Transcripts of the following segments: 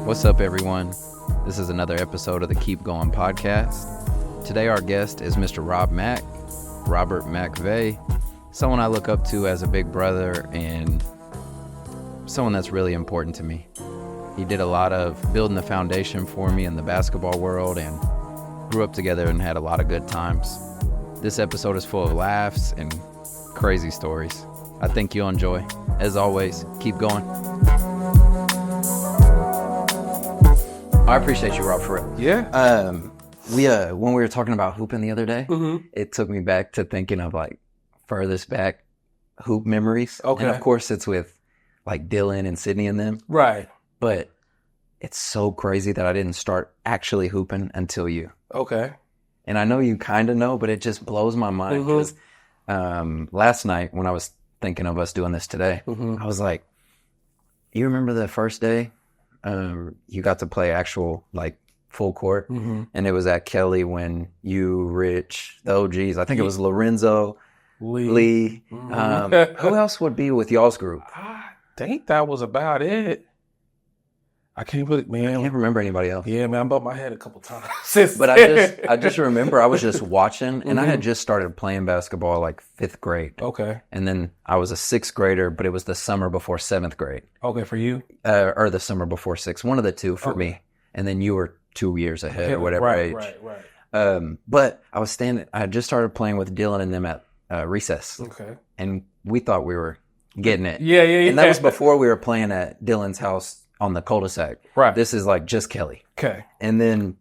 What's up, everyone? This is another episode of the Keep Going podcast. Today, our guest is Mr. Rob Mack, Robert Mcvay, someone I look up to as a big brother and someone that's really important to me. He did a lot of building the foundation for me in the basketball world and grew up together and had a lot of good times. This episode is full of laughs and crazy stories. I think you'll enjoy. As always, keep going. I appreciate you, Rob, for it. Yeah. When we were talking about hooping the other day, It took me back to thinking of like furthest back hoop memories. Okay. And of course it's with like Dylan and Sydney and them. Right. But it's so crazy that I didn't start actually hooping until you. Okay. And I know you kind of know, but it just blows my mind because last night when I was thinking of us doing this today, I was like, you remember the first day you got to play actual like full court, and it was at Kelly when you, Rich, the OGs, I think it was Lorenzo, Lee. Who else would be with y'all's group? I think that was about it. I can't really, man. I can't remember anybody else. Yeah, man, I bumped my head a couple times. But I just remember I was just watching, and I had just started playing basketball like 5th grade. Okay. And then I was a 6th grader, but it was the summer before 7th grade. Okay, for you? Or the summer before 6th. One of the two for me. And then you were 2 years ahead or whatever age. Right. But I had just started playing with Dylan and them at recess. Okay. And we thought we were getting it. Yeah. And that was before we were playing at Dylan's house on the cul-de-sac. Right. This is like just Kelly. Okay. And then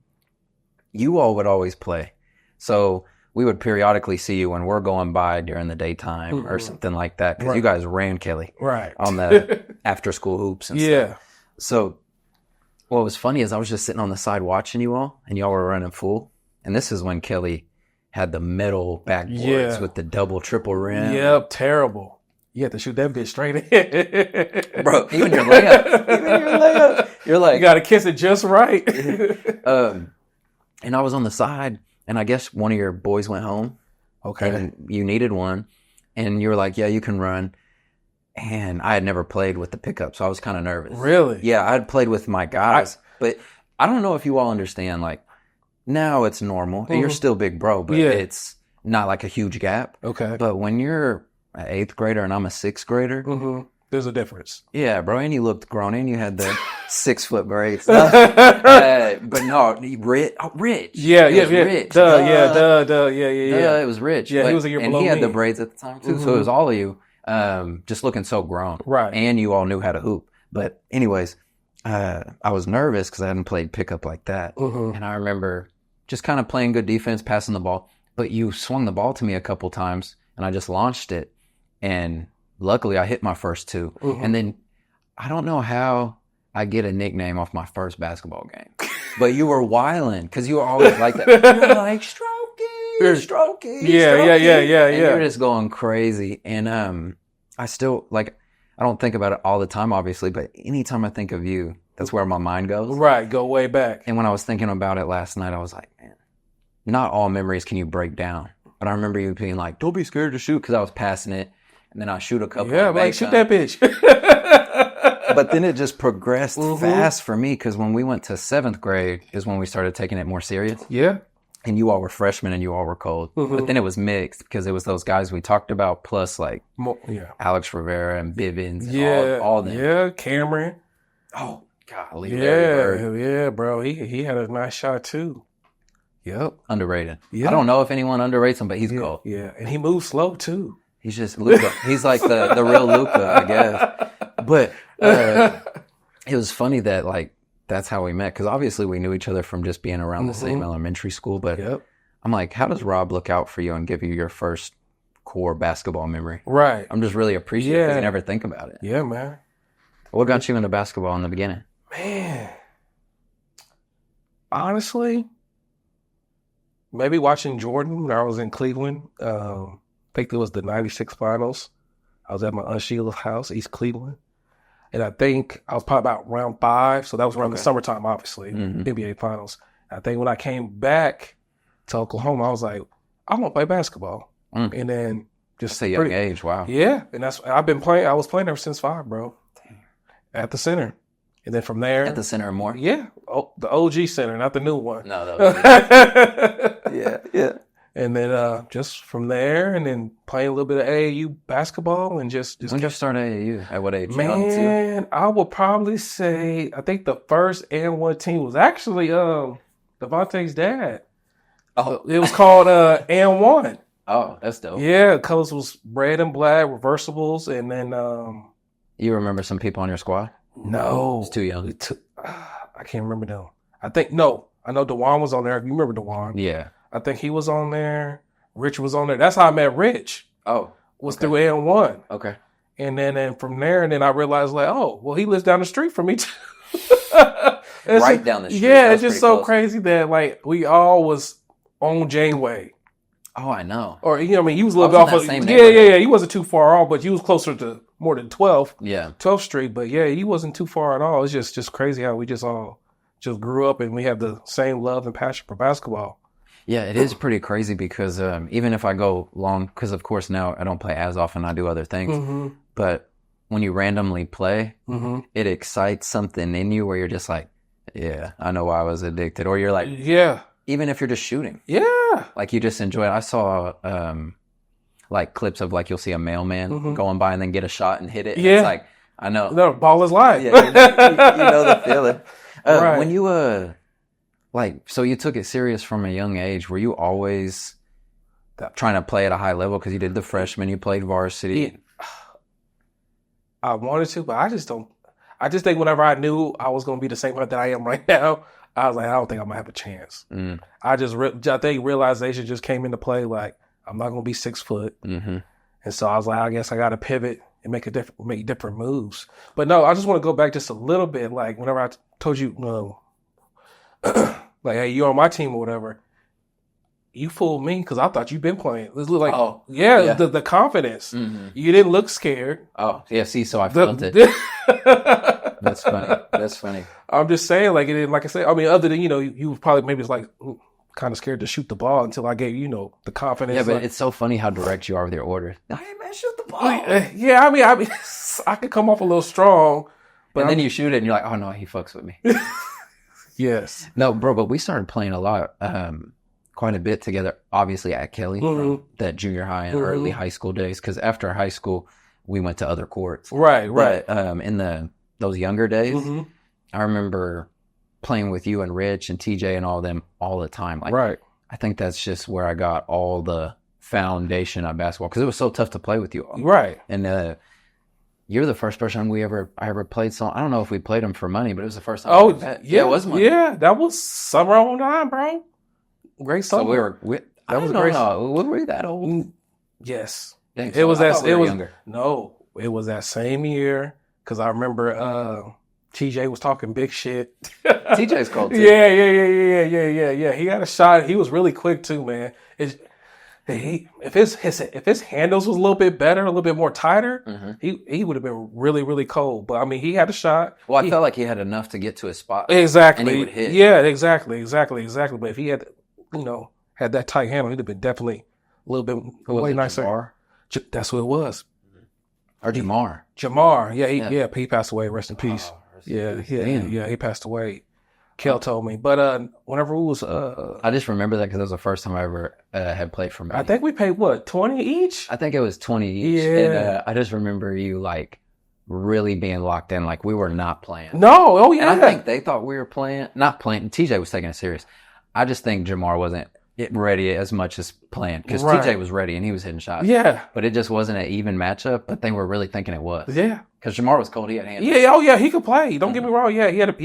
you all would always play. So we would periodically see you when we're going by during the daytime or something like that. Because you guys ran Kelly. Right. On the after school hoops and stuff. Yeah. So what was funny is I was just sitting on the side watching you all, and y'all were running full. And this is when Kelly had the metal backboards with the double, triple rim. Yep, terrible. You have to shoot that bitch straight in. Bro, even your layup. You're like... You got to kiss it just right. And I was on the side, and I guess one of your boys went home. Okay. And you needed one. And you were like, yeah, you can run. And I had never played with the pickup, so I was kind of nervous. Really? Yeah, I had played with my guys. But I don't know if you all understand, like, now it's normal. You're still big bro, but it's not like a huge gap. Okay. But when you're an 8th grader and I'm a 6th grader, there's a difference. Yeah, bro, and you looked grown, and you had the 6-foot braids. But no, Rich. Yeah. Rich. Duh. Yeah. It was Rich. Yeah, he was a year and below he had me. the braids at the time too, so it was all of you, just looking so grown. Right. And you all knew how to hoop. But anyways, I was nervous because I hadn't played pickup like that, and I remember just kind of playing good defense, passing the ball. But you swung the ball to me a couple times, and I just launched it. And luckily, I hit my first 2. And then I don't know how I get a nickname off my first basketball game. But you were wilding because you were always like that. You're like, stroking. Yeah. And you're just going crazy. And I still, like, I don't think about it all the time, obviously. But anytime I think of you, that's where my mind goes. Right. Go way back. And when I was thinking about it last night, I was like, man, not all memories can you break down. But I remember you being like, don't be scared to shoot, because I was passing it. And then I shoot a couple. Yeah, like, shoot that bitch. But then it just progressed fast for me, because when we went to 7th grade is when we started taking it more serious. Yeah. And you all were freshmen and you all were cold. But then it was mixed, because it was those guys we talked about, plus like Alex Rivera and Bivens. And all them. Yeah, Cameron. Oh, golly. Yeah, bro. He had a nice shot too. Yep. Underrated. Yeah. I don't know if anyone underrates him, but he's cold. Yeah, and he moves slow too. He's just Luka. He's like the real Luka, I guess. But it was funny that like that's how we met, because obviously we knew each other from just being around the same elementary school. But I'm like, how does Rob look out for you and give you your first core basketball memory? Right. I'm just really appreciative because you never think about it. Yeah, man. What got you into basketball in the beginning? Man, honestly, maybe watching Jordan when I was in Cleveland. I think it was the 96 finals. I was at my Aunt Sheila's house, East Cleveland. And I think I was probably about round 5. So that was around the summertime, obviously, NBA finals. I think when I came back to Oklahoma, I was like, I want to play basketball. And then just a young age, wow. Yeah. And I was playing ever since 5, bro. Damn. At the center. And then from there, At the center and more. yeah, the OG center, not the new one. No, that was yeah. And then just from there, and then playing a little bit of AAU basketball, and just When did you start AAU? At what age? man, I would probably say I think the first and one team was actually Devontae's dad. Oh, It was called and one. oh, that's dope. Yeah, colors was red and black, reversibles, and then You remember some people on your squad? no, It's too young. I can't remember them. I think no, I know Dewan was on there. You remember Dewan? Yeah. I think he was on there. Rich was on there. That's how I met Rich. Oh, Was okay. through N1. Okay. And then from there, and then I realized like, oh, well, he lives down the street from me too. Right down the street. Yeah, That it's was just pretty so close. crazy that like we all was on Janeway. Oh, I know. Or you know, I mean, you was lived I was off in of that same yeah. neighborhood. You wasn't too far off, but you was closer to more than 12th Yeah. Street. But yeah, you wasn't too far at all. It's just crazy how we just all just grew up and we have the same love and passion for basketball. Yeah, it is pretty crazy because even if I go long, because of course now I don't play as often, I do other things. Mm-hmm. But when you randomly play, Mm-hmm. it excites something in you where you're just like, yeah, I know why I was addicted. Or you're like, Yeah. even if you're just shooting, Yeah. like you just enjoy it. I saw like clips of like you'll see a mailman Mhm. going by and then get a shot and hit it. And Yeah. it's like, I know. No, ball is life. Yeah, you know the feeling. Right. When you like, so you took it serious from a young age. Were you always trying to play at a high level? Because you did the freshman, you played varsity. Yeah. I wanted to, but I just don't. I just think whenever I knew I was going to be the same height that I am right now, I was like, I don't think I'm gonna have a chance. Mm. I think realization just came into play. Like I'm not going to be 6 foot, Mm-hmm. and so I was like, I guess I got to pivot and make different moves. But no, I just want to go back just a little bit. Like whenever I told you, like, hey, you're on my team or whatever. You fooled me because I thought you'd been playing. It looked like, yeah. the confidence. Mm-hmm. You didn't look scared. Oh, yeah. See, so I felt it. That's funny. That's funny. I'm just saying, like it didn't. Like I said, I mean, other than you was probably maybe it's like kind of scared to shoot the ball until I gave the confidence. Yeah, but like, it's so funny how direct you are with your orders. Hey man, shoot the ball. yeah, I mean, I could come off a little strong, but and then you shoot it, and you're like, oh no, he fucks with me. Yes, No, bro, but we started playing a lot, quite a bit together. Obviously at Kelly, from that junior high and early high school days. Because after high school, we went to other courts. right. But in those younger days, Mhm. I remember playing with you and Rich and TJ and all them all the time. Like, Right. I think that's just where I got all the foundation of basketball because it was so tough to play with you all. Right. And you're the first person I ever played. So I don't know if we played them for money, but it was the first time. Oh, we met. yeah, it was money. Yeah, that was summer on time, bro. Great So summer. that was great. Were we that old? Yes. Dang, It was I that. thought we It were was younger. no. It was that same year because I remember TJ was talking big shit. TJ's cold too. Yeah. He had a shot. He was really quick too, man. If his handles was a little bit better, a little bit more tighter, he would have been really, really cold. But I mean, he had a shot. Well, I felt like he had enough to get to his spot. Exactly. And he would hit. Yeah, exactly. But if he had, had that tight handle, he'd have been definitely a little bit way nicer. Jamar? That's who it was. Or Jamar? Jamar. Yeah, he passed away. Rest in peace. Damn. He passed away. Kel told me. But whenever we was, I just remember that because that was the first time I ever had played for me. I think we paid what, 20 each? I think it was 20 each. Yeah. And I just remember you like really being locked in, like we were not playing. No, oh yeah. And I think they thought we were not playing. TJ was taking it serious. I just think Jamar wasn't ready as much as playing because Right. TJ was ready and he was hitting shots. Yeah. But it just wasn't an even matchup, but they were really thinking it was. Yeah. Because Jamar was cold. He had hands. Yeah, oh yeah, he could play. Don't get me wrong. Yeah, he had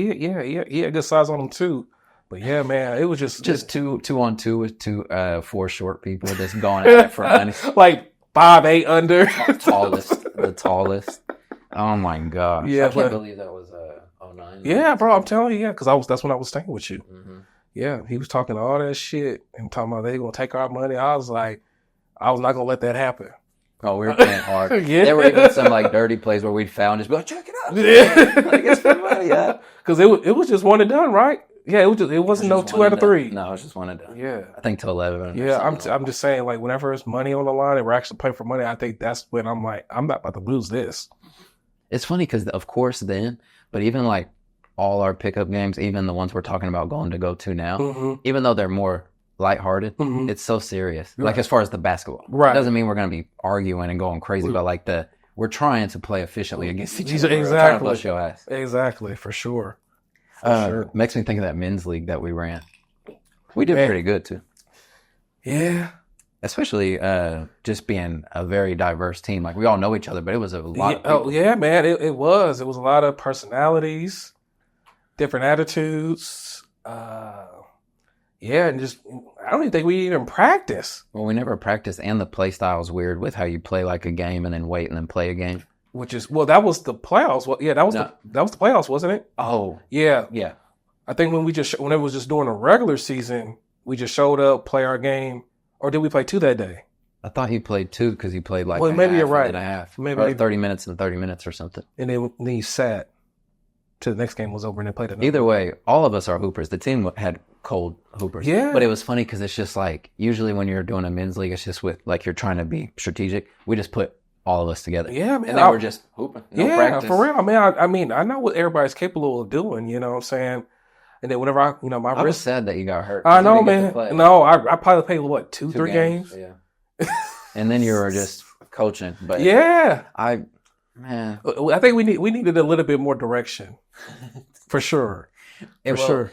good size on him too. But yeah, man, it was just two on two with four short people just going at it for money. like 5'8" under. The tallest. Oh my gosh. Yeah, I can't believe that was 09. Yeah, bro, I'm telling you, yeah, because that's when I was staying with you. Mm-hmm. Yeah, he was talking all that shit and talking about they gonna take our money. I was like, I was not gonna let that happen. Oh, we were playing hard. Yeah. There were even some like dirty plays where we'd foul and just be like, check it out. Yeah, Like, it's for money, yeah. because it was just one and done, right? Yeah, it wasn't no 2 out of 3. No, it was just one and done. Yeah, I think to 11. or yeah. something. I'm just saying, like, whenever it's money on the line and we're actually playing for money, I think that's when I'm like, I'm not about to lose this. It's funny because, of course, then, but even like all our pickup games, even the ones we're talking about going to go to now, Mm-hmm. even though they're more lighthearted, Mm-hmm. it's so serious. Right. Like as far as the basketball, Right. Doesn't mean we're going to be arguing and going crazy, but like we're trying to play efficiently against each other. Exactly. We're trying to bust your ass. Exactly, for sure. Sure. Makes me think of that men's league that we ran. We did pretty good too. Yeah. Especially just being a very diverse team. Like we all know each other, but it was a lot of people. Oh, yeah, man. It was. It was a lot of personalities, different attitudes. Yeah, and just, I don't even think we even practice. Well, we never practiced, and the play style is weird with how you play like a game and then wait and then play a game. Which is, well, that was the playoffs. Well, yeah, that was the playoffs, wasn't it? Oh, Yeah. yeah. I think when it was just during the regular season, we just showed up, play our game. Or did we play 2 that day? I thought he played 2 because he played like maybe you're right. and a half. Maybe Or 30 minutes and 30 minutes or something. And then he sat till the next game was over and then played another. Either way, all of us are hoopers. The team had cold hoopers. Yeah. But it was funny because it's just like, usually when you're doing a men's league, it's just with, like, you're trying to be strategic. We just put all of us together. Yeah, man. And then we're just hooping. No practice. For real. I mean, I know what everybody's capable of doing, you know what I'm saying? And then whenever my I was wrist. sad that you got hurt. I know, man. No, I probably played, what, 2-3 games? Yeah. And then you were just coaching. But yeah. I think we needed a little bit more direction. For sure. Sure.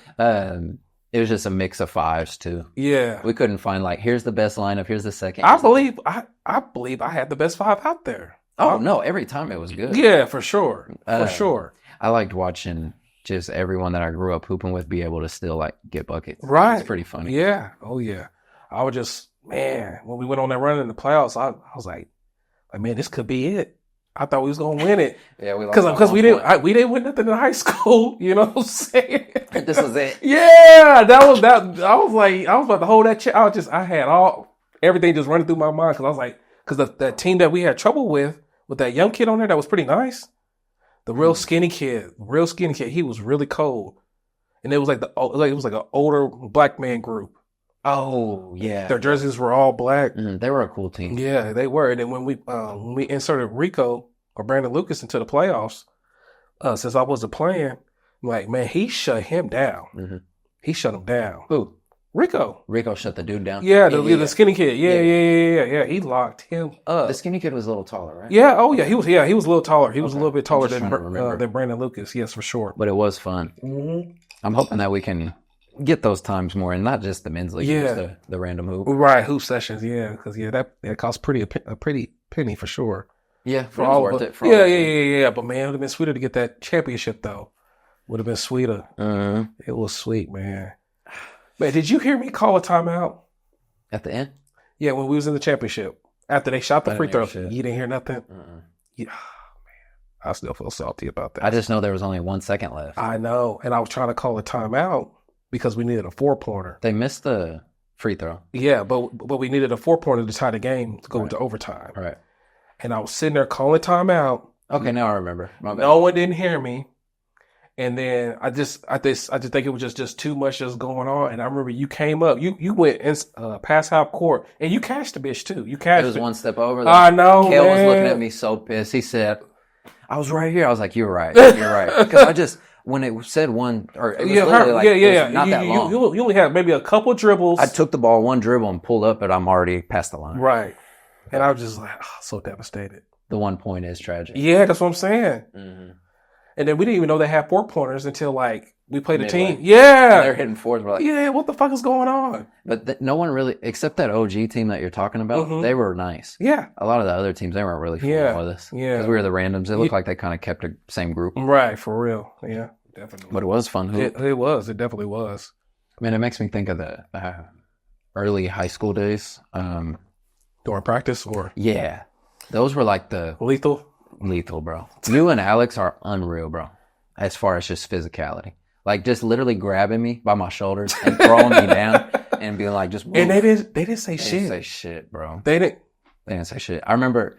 It was just a mix of fives too. Yeah. We couldn't find like, here's the best lineup, here's the second. I believe I had the best 5 out there. Oh no, every time it was good. Yeah, for sure. For sure. I liked watching just everyone that I grew up hooping with be able to still like get buckets. Right. It's pretty funny. Yeah. Oh yeah. I was just, man, when we went on that run in the playoffs, I was like, man, this could be it. I thought we was gonna win it. Yeah, because we didn't win nothing in high school. You know what I'm saying? This was it. Yeah, that was that. I was about to hold that. I had everything just running through my mind because I was like, because that team that we had trouble with that young kid on there that was pretty nice, the real skinny kid, he was really cold, and it was like it was like an older black man group. Oh yeah, their jerseys were all black. They were a cool team. Yeah, they were. And then when we inserted Rico or Brandon Lucas into the playoffs, since I wasn't playing, I'm like, man, he shut him down. Mm-hmm. He shut him down. Who? Rico. Rico shut the dude down. Yeah, the skinny kid. Yeah. He locked him up. The skinny kid was a little taller, right? Yeah. Oh yeah. He was a little taller. He was a little bit taller than Brandon Lucas. Yes, for sure. But it was fun. Mm-hmm. I'm hoping that we can get those times more, and not just the men's league, just the random hoop. Right, hoop sessions, because that costs a pretty penny for sure. Yeah, for all worth it. Yeah. But man, it would have been sweeter to get that championship though. Would have been sweeter. Mm-hmm. It was sweet, man. Man, did you hear me call a timeout at the end? Yeah, when we was in the championship after they shot the free throw. You didn't hear nothing. Yeah, man, I still feel salty about that. I just know there was only 1 second left. I know, and I was trying to call a timeout because we needed a 4-pointer. They missed the free throw. Yeah, but we needed a 4-pointer to tie the game to go into overtime. Right. And I was sitting there calling timeout. Okay, now I remember. No one didn't hear me. And then I just think it was just too much just going on. And I remember you came up, you went past half court, and you cashed the bitch too. You cashed. It was one step over. I know. Kale was looking at me so pissed. He said, "I was right here." I was like, "You're right. You're right." Because when it said one, or it was not that long. You only had maybe a couple dribbles. I took the ball, one dribble, and pulled up, but I'm already past the line. Right. And I was just like, so devastated. The 1 point is tragic. Yeah, that's what I'm saying. Mm-hmm. And then we didn't even know they had 4-pointers until we played a team. Yeah. And they're hitting fours. We're like, yeah, what the fuck is going on? But no one really, except that OG team that you're talking about, they were nice. Yeah. A lot of the other teams, they weren't really fooling with us. Yeah. Because we were the randoms. It looked like they kind of kept the same group. Right, for real. Yeah, definitely. But it was fun. It was. It definitely was. I mean, it makes me think of the early high school days. During practice or? Yeah. Those were like the... Lethal, bro. You and Alex are unreal, bro, as far as just physicality. Like, just literally grabbing me by my shoulders and throwing me down and being like, just move. And they didn't say shit. They didn't say shit, bro. They didn't say shit. I remember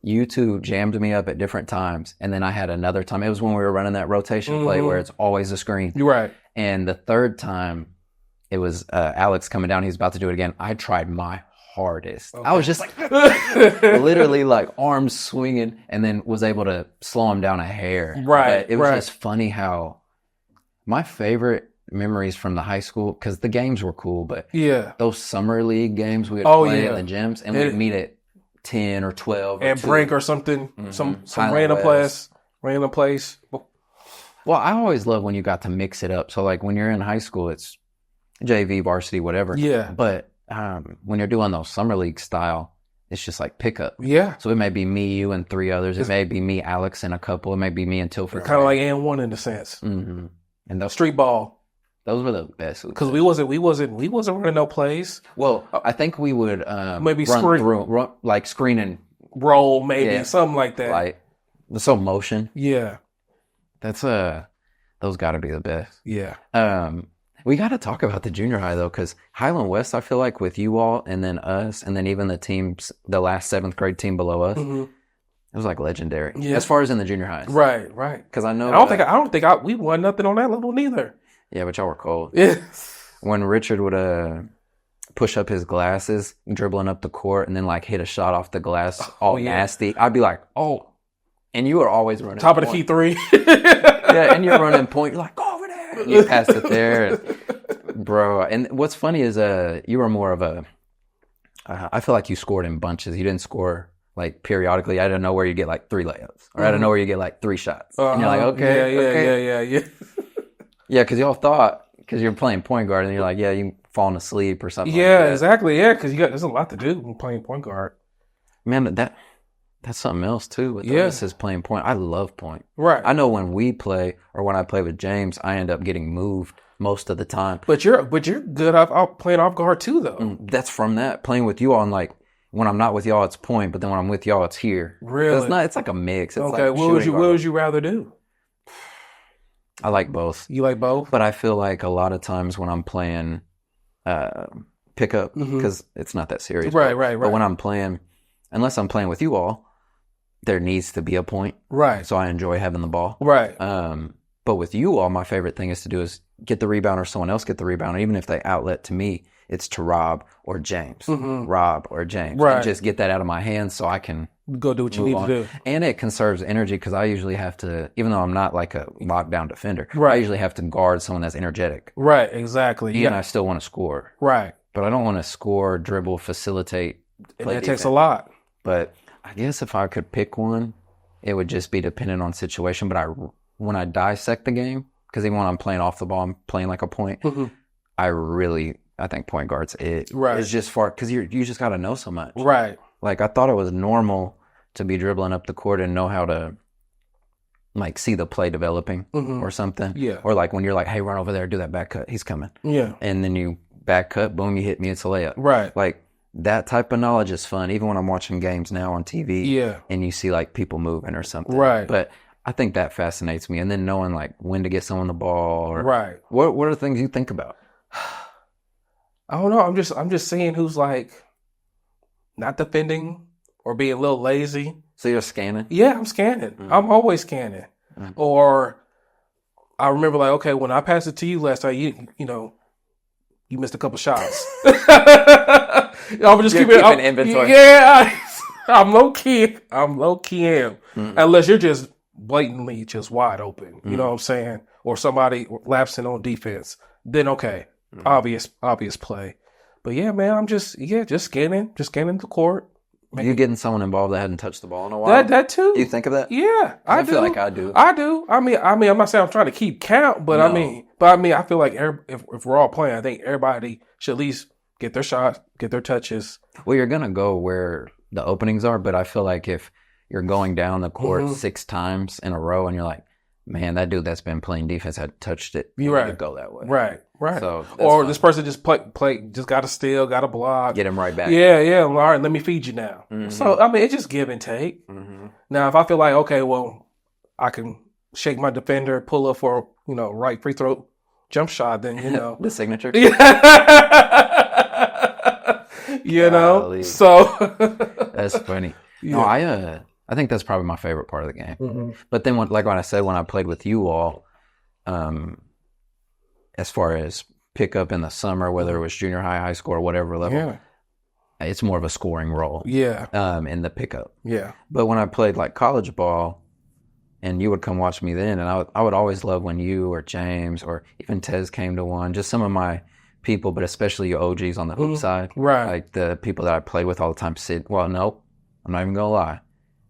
you two jammed me up at different times, and then I had another time. It was when we were running that rotation play where it's always a screen. You're right. And the third time, it was Alex coming down. He's about to do it again. I tried my hardest. Okay. I was just like literally like arms swinging, and then was able to slow him down a hair. Right. But it was just funny how My favorite memories from the high school, because the games were cool, but Yeah. those summer league games we would play yeah. in the gyms, and we'd meet at 10 or 12. And or break or something. Some Highland random place. Well, I always love when you got to mix it up. So, like, when you're in high school, it's JV, varsity, whatever. Yeah. But when you're doing those summer league style, it's just like pickup. Yeah. So it may be me, you, and 3 others. It may be me, Alex, and a couple. It may be me and Tilford. Kind of like and one in a sense. Mm-hmm. And those street ball. Those were the best. Because we wasn't running no plays. Well, I think we would maybe like screen and roll, maybe something like that. Like so motion. Yeah. That's those got to be the best. Yeah. We got to talk about the junior high though, because Highland West, I feel like with you all and then us, and then even the teams, the last 7th grade team below us, it was like legendary. Yeah. As far as in the junior highs, right. Because I know I don't think we won nothing on that level neither. Yeah, but y'all were cold. Yeah. When Richard would push up his glasses, dribbling up the court, and then like hit a shot off the glass, nasty, I'd be like, oh. And you were always running top of the key 3. Yeah, and you're running point. You're like, go over there. And you passed it there, bro. And what's funny is you were more of a. I feel like you scored in bunches. You didn't score like periodically. I didn't know where you get like 3 layups, or I don't know where you get like 3 shots. And you're like, okay, yeah. Yeah, because y'all thought because you're playing point guard, and you're like, yeah, you falling asleep or something. Yeah, like that. Exactly. Yeah, because there's a lot to do when playing point guard. Man, that's something else too. With us is playing point. I love point. Right. I know when we play or when I play with James, I end up getting moved most of the time. But you're good off playing off guard too, though. That's from that playing with you all. And like when I'm not with y'all, it's point. But then when I'm with y'all, it's here. Really? It's like a mix. It's okay. Like what would you rather do? I like both. You like both? But I feel like a lot of times when I'm playing pickup, because it's not that serious. Right. But when I'm playing, unless I'm playing with you all, there needs to be a point. Right. So I enjoy having the ball. Right. But with you all, my favorite thing is to do is get the rebound or someone else get the rebound. Even if they outlet to me, it's to Rob or James. Rob or James. Right. And just get that out of my hands so I can go do what you need to do. And it conserves energy because I usually have to, even though I'm not like a lockdown defender, right. I usually have to guard someone that's energetic. Right, exactly. And I still want to score. Right. But I don't want to score, dribble, facilitate, play that takes a lot. But I guess if I could pick one, it would just be dependent on situation. But when I dissect the game, because even when I'm playing off the ball, I'm playing like a point, I think point guard's it. Right. It's just far, because you just got to know so much. Right. Like I thought it was normal to be dribbling up the court and know how to like see the play developing or something. Yeah. Or like when you're like, hey, run over there, do that back cut. He's coming. Yeah. And then you back cut, boom, you hit me, it's a layup. Right. Like that type of knowledge is fun, even when I'm watching games now on TV. Yeah. And you see like people moving or something. Right. But I think that fascinates me. And then knowing like when to get someone the ball or right. What are the things you think about? I don't know. I'm just seeing who's like not defending or being a little lazy. So you're scanning? Yeah, I'm scanning. I'm always scanning. Or I remember like, okay, when I passed it to you last night, you missed a couple shots. I'm just keeping inventory. Yeah, I'm low key. Unless you're just blatantly just wide open. You know what I'm saying? Or somebody lapsing on defense. Then okay, obvious play. But yeah, man, I'm just scanning the court. You getting someone involved that hadn't touched the ball in a while? That too. Do you think of that? Yeah, I do. feel like I do. I do. I mean, I'm not saying I'm trying to keep count, but no. I feel like if we're all playing, I think everybody should at least get their shots, get their touches. Well, you're gonna go where the openings are, but I feel like if you're going down the court 6 times in a row and you're like, man, that dude that's been playing defense had touched it. You're right. Go that way. Right. So or this person just just got to steal, got to block. Get him right back. Yeah. All right, let me feed you now. So, I mean, it's just give and take. Now, if I feel like, okay, well, I can shake my defender, pull up for, right free throw jump shot, then, The signature. So. That's funny. Yeah. No, I think that's probably my favorite part of the game. But then, when I said when I played with you all, as far as pickup in the summer, whether it was junior high, high school, or whatever level, it's more of a scoring role. Yeah. In the pickup. Yeah. But when I played like college ball, and you would come watch me then. And I would always love when you or James or even Tez came to one, just some of my people, but especially your OGs on the hoop side. Right. Like the people that I played with all the time, Sid. Well, no, I'm not even going to lie.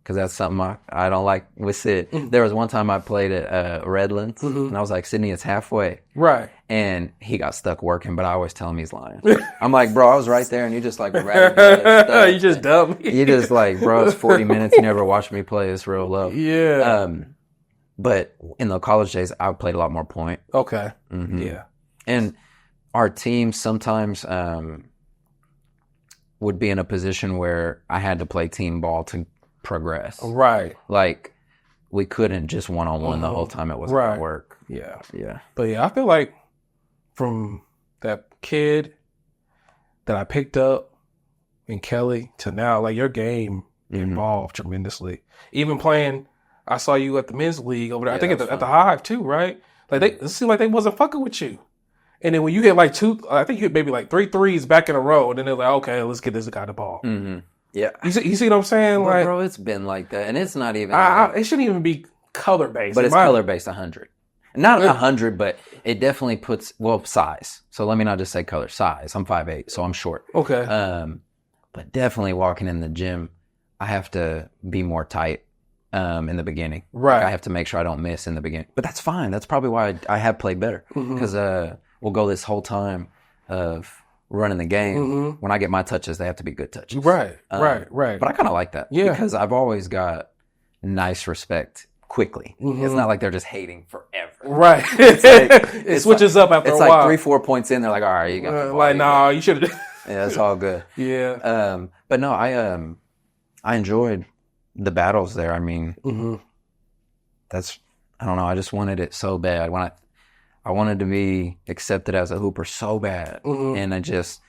Because that's something I don't like with Sid. There was one time I played at Redlands, and I was like, Sydney, it's halfway. Right. And he got stuck working, but I always tell him he's lying. I'm like, bro, I was right there, and you just like ratted You just dumb. You just like, bro, it's 40 minutes. You never watched me play. It's real low. Yeah. But in the college days, I played a lot more point. Okay. Yeah. And our team sometimes would be in a position where I had to play team ball to progress. Right. Like, we couldn't just one-on-one the whole time. It wasn't going to work. Yeah. Yeah. But yeah, I feel like from that kid that I picked up in Kelly to now, like your game evolved tremendously. Even playing, I saw you at the men's league over there. I think at the Hive too, right? Like it seemed like they wasn't fucking with you. And then when you hit like I think you hit maybe like 3 threes back in a row, and then they're like, okay, let's get this guy the ball. Yeah. You see what I'm saying? Well, like, bro, it's been like that. And it's not even... it shouldn't even be color-based. But it's color-based 100. Not 100, but it definitely puts... Well, size. So let me not just say color. Size. I'm 5'8", so I'm short. Okay. But definitely walking in the gym, I have to be more tight in the beginning. Right. Like I have to make sure I don't miss in the beginning. But that's fine. That's probably why I have played better. Because we'll go this whole time of... running the game, when I get my touches, they have to be good touches. Right. But I kind of like that. Yeah. Because I've always got nice respect quickly. It's not like they're just hating forever. Right. It switches up after a while. It's like 3-4 points in, they're like, all right, you got the ball. Like, no, you should have. Yeah, it's all good. Yeah. But no, I enjoyed the battles there. I mean, I don't know, I just wanted it so bad. I wanted to be accepted as a hooper so bad. And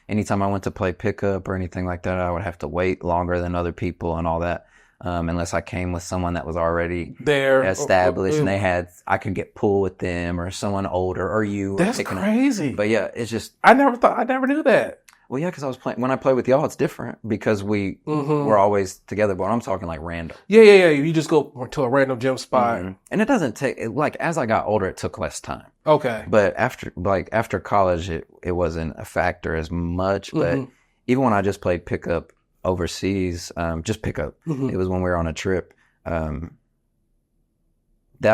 anytime I went to play pickup or anything like that, I would have to wait longer than other people and all that. Unless I came with someone that was already there, established and I could get pulled with them or someone older or you. That's crazy. But yeah, it's just. I never knew that. Well, yeah, because when I play with y'all, it's different because we're always together. But I'm talking like random. Yeah. You just go to a random gym spot, and it doesn't take as I got older, it took less time. Okay, but after college, it wasn't a factor as much. But even when I just played pickup overseas, just pickup, it was when we were on a trip. That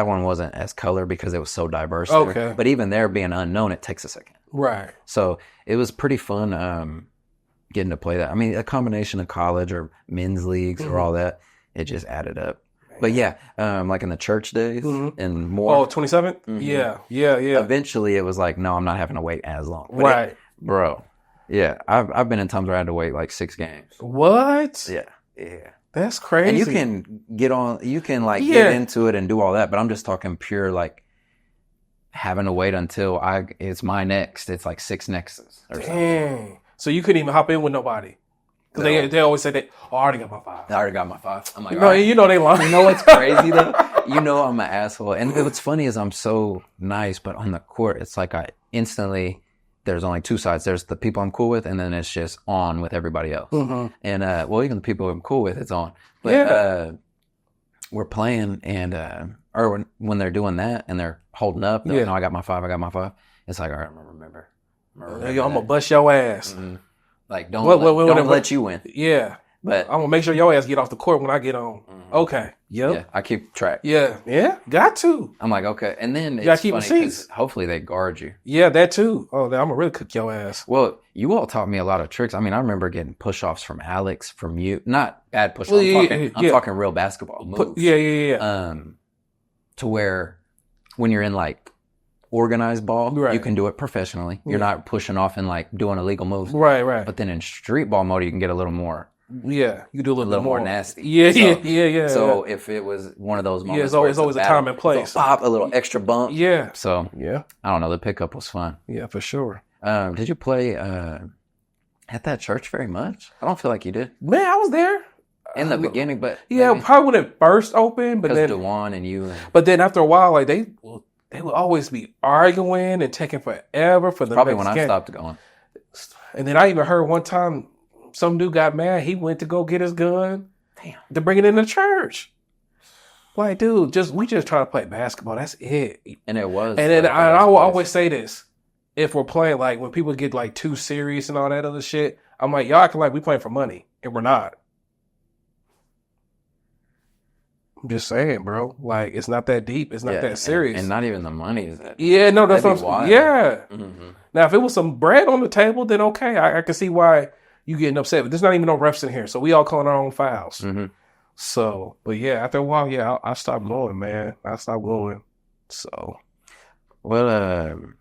one wasn't as color because it was so diverse. Okay, there. But even there being unknown, it takes a second. Right. So it was pretty fun getting to play that. I mean, a combination of college or men's leagues or all that, it just added up. But yeah, like in the church days and more. Oh, 27th? Yeah. Eventually it was like, no, I'm not having to wait as long. But right. Bro. Yeah. I've been in times where I had to wait like 6 games. What? Yeah. That's crazy. And you can get into it and do all that, but I'm just talking pure like having to wait until it's my next. It's like 6 nexts or something. Dang. So you couldn't even hop in with nobody. Because they always say that, I already got my 5. I already got my 5. I'm like, no, right. You know they lying. You know what's crazy though? You know I'm an asshole. And what's funny is I'm so nice, but on the court, it's like there's only 2 sides. There's the people I'm cool with, and then it's just on with everybody else. And, even the people I'm cool with, it's on. But we're playing, and or when they're doing that, and they're holding up, they're like, no, I got my 5. It's like, all right, I'm going to remember. I'm going to bust your ass. Like, don't let you win. Yeah. But I'm going to make sure your ass get off the court when I get on. Okay. Yep. Yeah, I keep track. Yeah. Got to. I'm like, okay. And then you it's keep funny because hopefully they guard you. Yeah, that too. Oh, I'm going to really cook your ass. Well, you all taught me a lot of tricks. I mean, I remember getting push-offs from Alex, from you. Not bad push-offs. I'm talking real basketball moves. Yeah. To where when you're in like organized ball, right. You can do it professionally. You're not pushing off and like doing illegal moves. Right. But then in street ball mode, you can get a little more. Yeah, you do a little more nasty. Yeah. So if it was one of those moments, it's always a time and place. Pop, a little extra bump. Yeah. So I don't know. The pickup was fun. Yeah, for sure. Did you play at that church very much? I don't feel like you did. Man, I was there in the beginning, but probably when it first opened. But then DeJuan and you. But then after a while, like they would always be arguing and taking forever for the probably next when game. I stopped going. And then I even heard one time some dude got mad. He went to go get his gun to bring it in the church. Like, dude, we just try to play basketball. That's it. And it was. And then I will always say this. If we're playing, like, when people get, like, too serious and all that other shit, I'm like, y'all acting like we playing for money. And we're not. I'm just saying, bro. Like, it's not that deep. It's not that serious. And not even the money is that. Yeah, no, that's what I'm saying. Yeah. Mm-hmm. Now, if it was some bread on the table, then okay. I can see why you getting upset. But there's not even no refs in here. So we all calling our own fouls. Mm-hmm. So, but yeah, after a while, yeah, I stopped going, man. I stopped going. So. Well,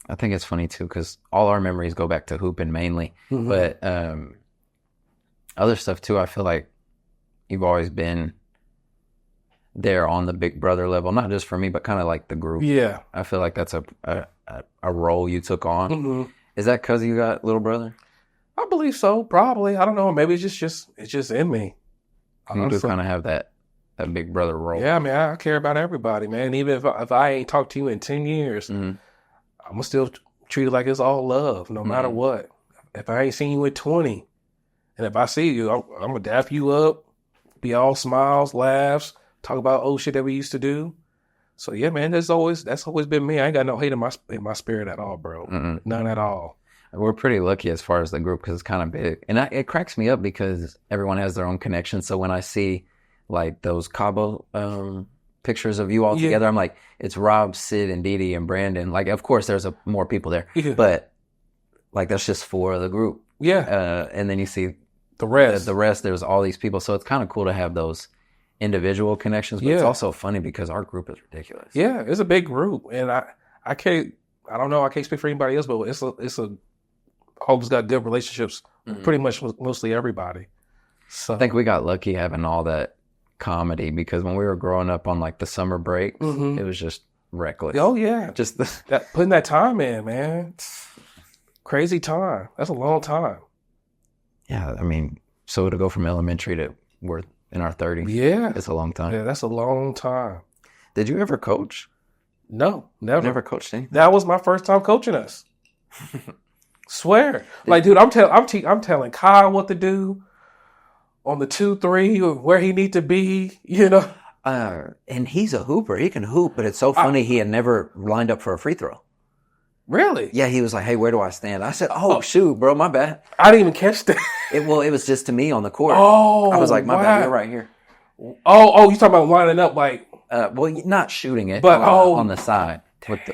I think it's funny too because all our memories go back to hooping mainly, but other stuff too. I feel like you've always been there on the big brother level, not just for me, but kind of like the group. Yeah, I feel like that's a role you took on. Mm-hmm. Is that because you got little brother? I believe so. Probably. I don't know. Maybe it's just in me. You do kind of have that big brother role. Yeah, I mean, I care about everybody, man. Even if I ain't talked to you in 10 years. Mm-hmm. I'm going to still treat it like it's all love, no matter what. If I ain't seen you at 20, and if I see you, I'm going to dap you up, be all smiles, laughs, talk about old shit that we used to do. So, yeah, man, that's always been me. I ain't got no hate in my spirit at all, bro. Mm-mm. None at all. We're pretty lucky as far as the group because it's kind of big. And it cracks me up because everyone has their own connection. So when I see, like, those Cabo pictures of you all together, I'm like, it's Rob, Sid, and Dee Dee and Brandon. Like, of course, there's more people there, but like that's just 4 of the group. Yeah, and then you see the rest. The rest, there's all these people, so it's kind of cool to have those individual connections. But it's also funny because our group is ridiculous. Yeah, it's a big group, and I can't. I don't know. I can't speak for anybody else, but it's a always got good relationships. Pretty much with mostly everybody. So I think we got lucky having all that comedy because when we were growing up on like the summer breaks, it was just reckless. Oh yeah, just putting that time in, man. Crazy time. That's a long time. Yeah, I mean, so to go from elementary to we're in our 30s, yeah, it's a long time. Yeah, that's a long time. Did you ever coach? No, never. Never coached anything. That was my first time coaching us. Swear, like, dude, I'm telling Kyle what to do on the 2-3 or where he need to be, you know. And he's a hooper. He can hoop, but it's so funny he had never lined up for a free throw. Really? Yeah, he was like, "Hey, where do I stand?" I said, "Oh, shoot, bro, my bad." I didn't even catch that. It was just to me on the court. Oh, I was like, "My bad, you're right here." Oh, you talking about lining up like? Well, not shooting it, but on the side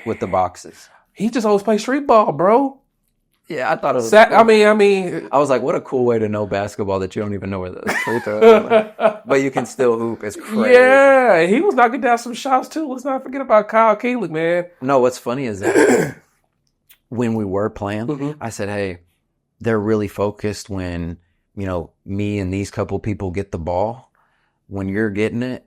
with the boxes. He just always played street ball, bro. Yeah, I thought it was. Cool. I mean, I was like, "What a cool way to know basketball that you don't even know where the free throw is." But you can still hoop. It's crazy. Yeah, he was knocking down some shots too. Let's not forget about Kyle Keelik, man. No, what's funny is that when we were playing, I said, "Hey, they're really focused when me and these couple people get the ball. When you're getting it,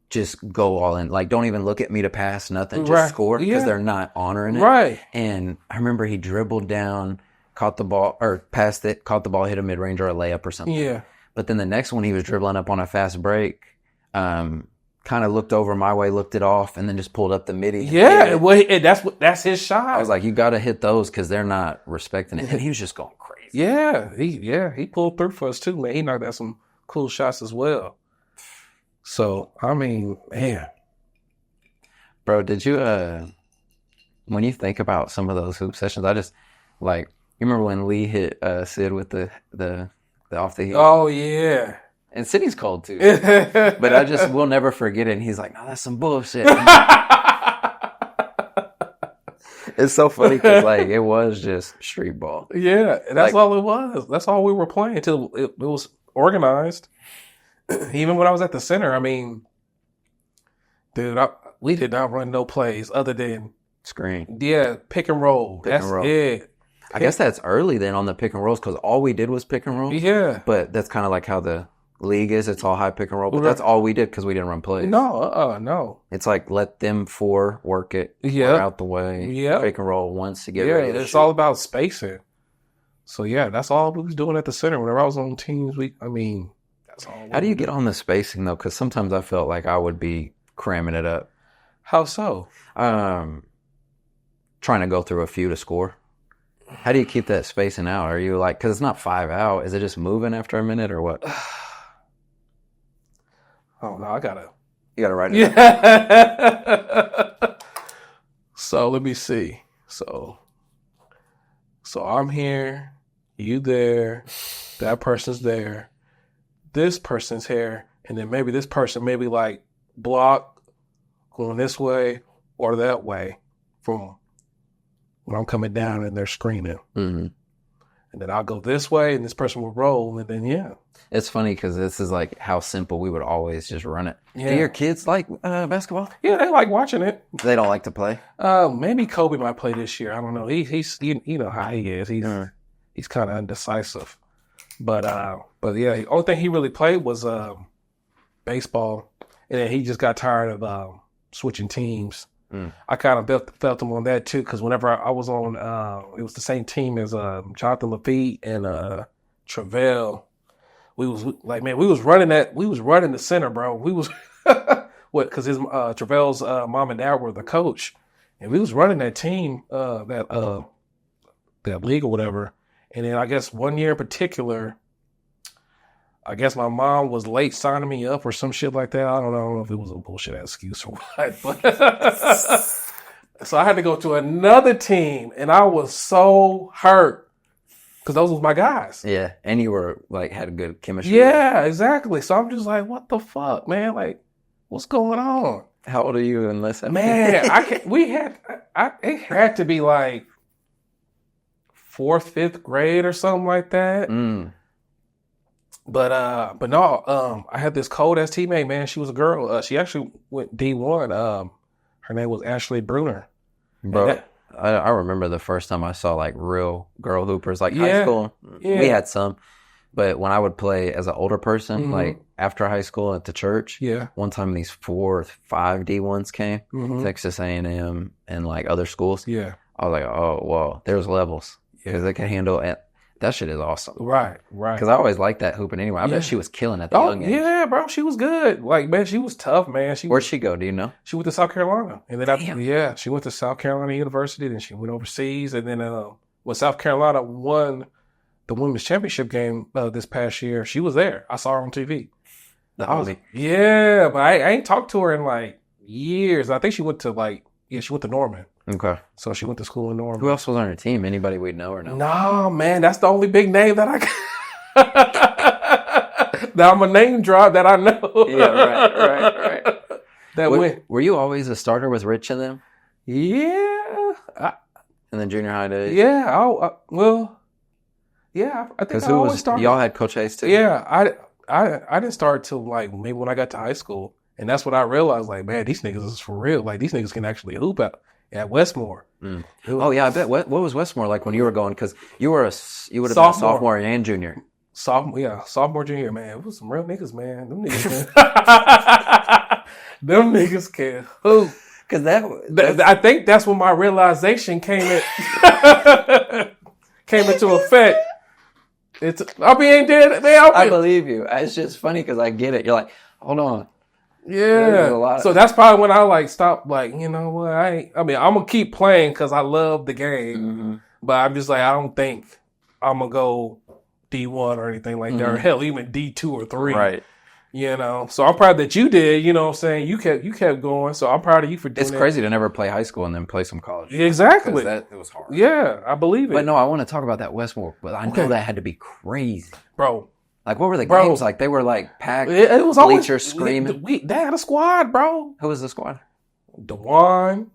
just go all in. Like, don't even look at me to pass, nothing. Just score because they're not honoring it." Right. And I remember he dribbled down, caught the ball, or passed it, caught the ball, hit a mid-range or a layup or something. Yeah. But then the next one, he was dribbling up on a fast break, kind of looked over my way, looked it off, and then just pulled up the midi. Yeah, well, that's his shot. I was like, you got to hit those because they're not respecting it. And he was just going crazy. Yeah, he pulled through for us too, man. He knocked out some cool shots as well. So, I mean, man. Bro, did you, when you think about some of those hoop sessions, I just, like, you remember when Lee hit Sid with the off the heel? Oh, yeah. And Sidney's cold, too. But we'll never forget it. And he's like, no, that's some bullshit. It's so funny because, like, it was just street ball. Yeah, that's all it was. That's all we were playing until it was organized. Even when I was at the center, I mean, dude, we did not run no plays other than screen. Yeah, pick and roll. That's it. I guess that's early then on the pick and rolls because all we did was pick and roll. Yeah. But that's kind of like how the league is. It's all high pick and roll. But that's all we did because we didn't run plays. No, no. It's like let them 4 work it. Yeah. Out the way. Yeah. Pick and roll once to get ready. Yeah, it's all about spacing. So, yeah, that's all we was doing at the center. Whenever I was on teams, that's all. How do you get on the spacing, though? Because sometimes I felt like I would be cramming it up. How so? Trying to go through a few to score. How do you keep that spacing out? Are you like, because it's not 5 out. Is it just moving after a minute or what? Oh, no, I got to You got to write it down. Yeah. So let me see. So I'm here, you there, that person's there, this person's here, and then maybe this person maybe like block going this way or that way from when I'm coming down and they're screaming. Mm-hmm. And then I'll go this way and this person will roll, and then yeah. It's funny because this is like how simple we would always just run it. Yeah. Do your kids like basketball? Yeah, they like watching it. They don't like to play? Maybe Kobe might play this year. I don't know. He's you know how he is. He's kind of undecisive. But yeah, the only thing he really played was baseball, and then he just got tired of switching teams. I kind of felt him on that too, because whenever I was on, it was the same team as Jonathan Lafitte and Travell. We was like, man, we was running the center, bro. We was because his Travell's mom and dad were the coach, and we was running that team, that league or whatever. And then I guess one year in particular, I guess my mom was late signing me up or some shit like that. I don't know if it was a bullshit excuse or what. But so I had to go to another team, and I was so hurt because those was my guys. Yeah, and you were like had a good chemistry. Yeah, exactly. So I'm just like, what the fuck, man? Like, what's going on? How old are you in this? Man, it had to be like 4th, 5th grade or something like that. But no, I had this cold ass teammate, man. She was a girl. She actually went D1. Her name was Ashley Bruner. Bro, I remember the first time I saw like real girl hoopers, like high school. Yeah. We had some, but when I would play as an older person, like after high school at the church, one time these 4 or 5 D1s came, Texas A&M and like other schools. Yeah, I was like, oh, well, there's levels because they can handle it. That shit is awesome. Right. Because I always liked that hooping anyway. I bet she was killing at the young age. Yeah, bro. She was good. Like, man, she was tough, man. Where'd she go? Do you know? She went to South Carolina. And then she went to South Carolina University. Then she went overseas. And then when South Carolina won the women's championship game this past year, she was there. I saw her on TV. But I ain't talked to her in like years. I think she went to she went to Norman. Okay. So she went to school in Norman. Who else was on her team? Anybody we'd know or no? No, man. That's the only big name that I got. Now I'm a name drop that I know. Yeah, right. Were you always a starter with Rich and them? Yeah. In the junior high days? Yeah. I think I always started. Y'all had Coach Hayes too? Yeah. I didn't start till like maybe when I got to high school. And that's when I realized, like, man, these niggas is for real. Like, these niggas can actually hoop out at Westmore. Oh, yeah, I bet. What was Westmore like when you were going? Because you would have been a sophomore and junior. Sophomore, junior, man. It was some real niggas, man. Them niggas can hoop. Because I think that's when my realization came into effect. I mean, I believe you. It's just funny because I get it. You're like, hold on. Yeah. So that's probably when I like stopped. Like, you know what? I'm gonna keep playing because I love the game. But I'm just like, I don't think I'm gonna go D1 or anything like that. Or hell, even D2 or 3. Right. You know. So I'm proud that you did. You know what I'm saying? You kept going. So I'm proud of you for doing it. It's crazy to never play high school and then play some college. Exactly. It was hard. Yeah, I believe it. But no, I want to talk about that Westmore. But I know that had to be crazy, bro. Like, what were the games like? They were like packed. It was bleachers screaming. They had a squad, bro. Who was the squad? DeJuan,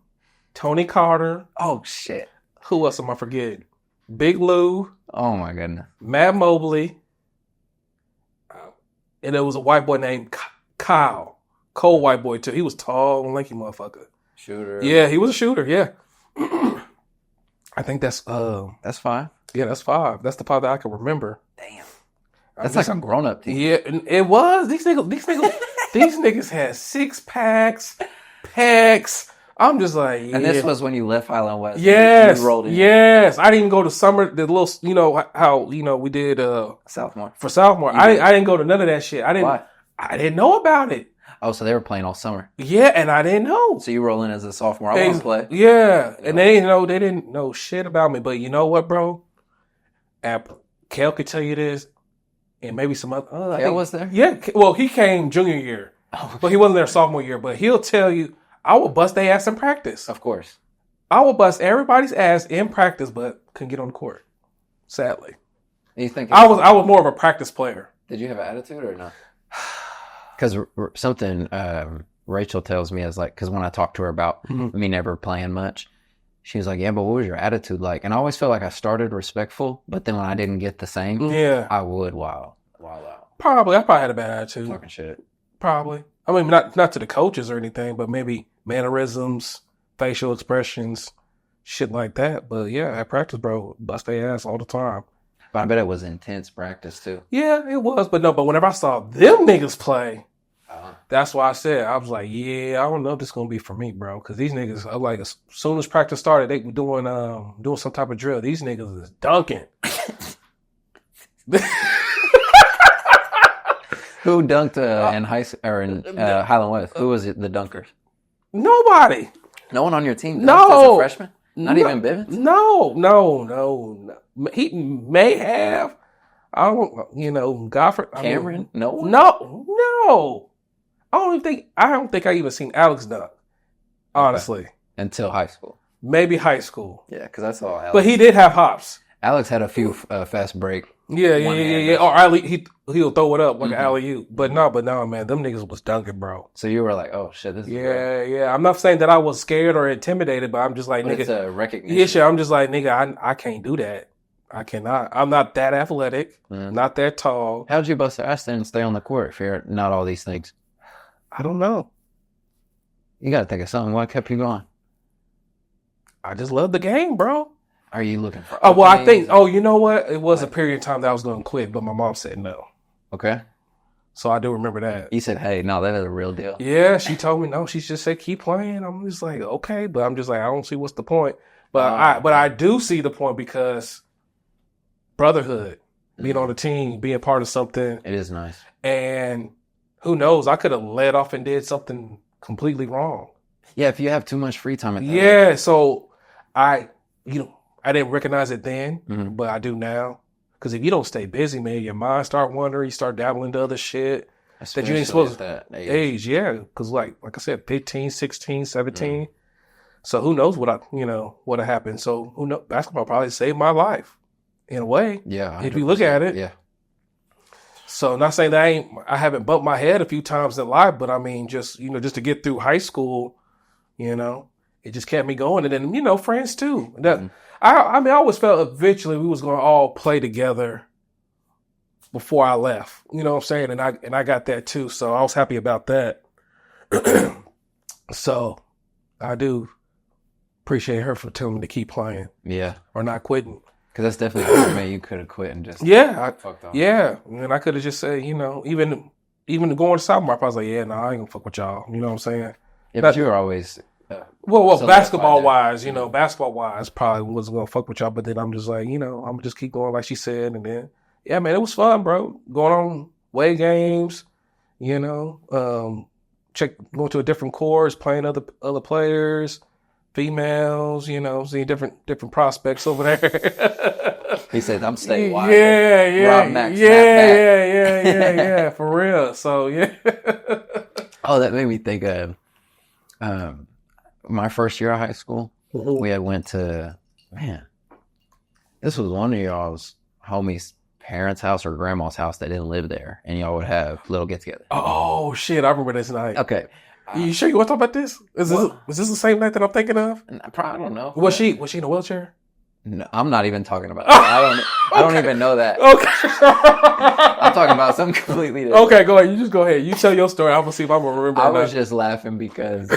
Tony Carter. Oh shit. Who else am I forgetting? Big Lou. Oh my goodness. Matt Mobley. And there was a white boy named Kyle. Cold white boy too. He was tall and lanky motherfucker. Shooter. Yeah, he was a shooter. Yeah. I think that's 5. Yeah, that's 5. That's the 5 that I can remember. Damn. That's like a grown-up team. Yeah, it was. These niggas had 6 packs, pecs. I'm just like, yeah. And this was when you left Highland West. Yes, you rolled in. Yes. I didn't go to summer. The little, you know how we did Sophomore. For sophomore. I didn't go to none of that shit. Why? I didn't know about it. Oh, so they were playing all summer. Yeah, and I didn't know. So you roll in as a sophomore. I want to play. Yeah, and they didn't know shit about me. But you know what, bro? Kel could tell you this. And maybe some other. Kel was there? Yeah. Well, he came junior year. But he wasn't there sophomore year. But he'll tell you, I will bust their ass in practice. Of course. I will bust everybody's ass in practice, but couldn't get on the court. Sadly. And you think I was more of a practice player. Did you have an attitude or not? Because something Rachel tells me is like, because when I talked to her about me never playing much, she was like, yeah, but what was your attitude like? And I always felt like I started respectful, but then when I didn't get the same, I would wow out. Probably. I probably had a bad attitude. Talking shit. Probably. I mean, not to the coaches or anything, but maybe mannerisms, facial expressions, shit like that. But yeah, at practice, bro, bust their ass all the time. But I bet it was intense practice too. Yeah, it was. But whenever I saw them niggas play, that's why I said, I was like, yeah, I don't know if this is going to be for me, bro. Because these niggas, like, as soon as practice started, they were doing some type of drill. These niggas is dunking. Who dunked in high school or in Highland West? Who was it, the dunkers? Nobody. No one on your team dunked No. as a freshman? Not even Bivens? No. He may have. I don't, Gofford. Cameron? No one? No. I don't think I even seen Alex dunk. Honestly. Okay. Until high school. Maybe high school. Yeah, because I saw Alex. But he did have hops. Alex had a few fast break. Yeah. Or he'll throw it up like an alley-oop. But no, man, them niggas was dunking, bro. So you were like, oh shit, this is great. Yeah. I'm not saying that I was scared or intimidated, but I'm just like, but nigga. It's a recognition. Yeah, sure. I'm just like, nigga, I can't do that. I cannot. I'm not that athletic, not that tall. How'd you bust your ass there and stay on the court if you're not all these things? I don't know. You got to think of something. What kept you going? I just love the game, bro. Are you looking for you know what? It was a period of time that I was going to quit, but my mom said no. Okay. So I do remember that. You said, hey, no, that is a real deal. Yeah, she told me no. She just said, keep playing. I'm just like, okay. But I'm just like, I don't see what's the point. But I do see the point because brotherhood, being on the team, being part of something. It is nice. And who knows? I could have led off and did something completely wrong. Yeah, if you have too much free time at that. Yeah, so I didn't recognize it then, but I do now. Because if you don't stay busy, man, your mind start wandering. You start dabbling into other shit that you ain't supposed to. At that age, yeah. Because like I said, 15, 16, 17. So who knows what happened. So who knows? Basketball probably saved my life in a way. Yeah, 100%. If you look at it. Yeah. So not saying that I haven't bumped my head a few times in life, but I mean, just to get through high school, it just kept me going. And then, friends too. I always felt eventually we was going to all play together before I left. You know what I'm saying? And I got that too. So I was happy about that. So I do appreciate her for telling me to keep playing. Yeah. Or not quitting. Because that's definitely cool, man. You could have quit and just fucked off. Yeah. And I could have just said, even going to sophomore, I was like, yeah, no, I ain't going to fuck with y'all. You know what I'm saying? Yeah, but you were always... Well, basketball-wise, basketball-wise, probably wasn't going to fuck with y'all. But then I'm just like, I'm going to just keep going like she said. And then, yeah, man, it was fun, bro. Going on away games, going to a different course, playing other players, females, seeing different prospects over there. He said, I'm statewide. Yeah. Rob Mack, Yeah, for real. So, yeah. Oh, that made me think of my first year of high school. We had went to, this was one of y'all's homies' parents' house or grandma's house that didn't live there, and y'all would have little get-together. Oh, shit. I remember this night. Okay. You sure you want to talk about this? Is this the same night that I'm thinking of? I don't know. Was she in a wheelchair? No, I'm not even talking about that. I don't even know that. Okay. I'm talking about something completely different. Okay, go ahead. You just go ahead. You tell your story. I'm going to see if I'm going to remember. I was just laughing because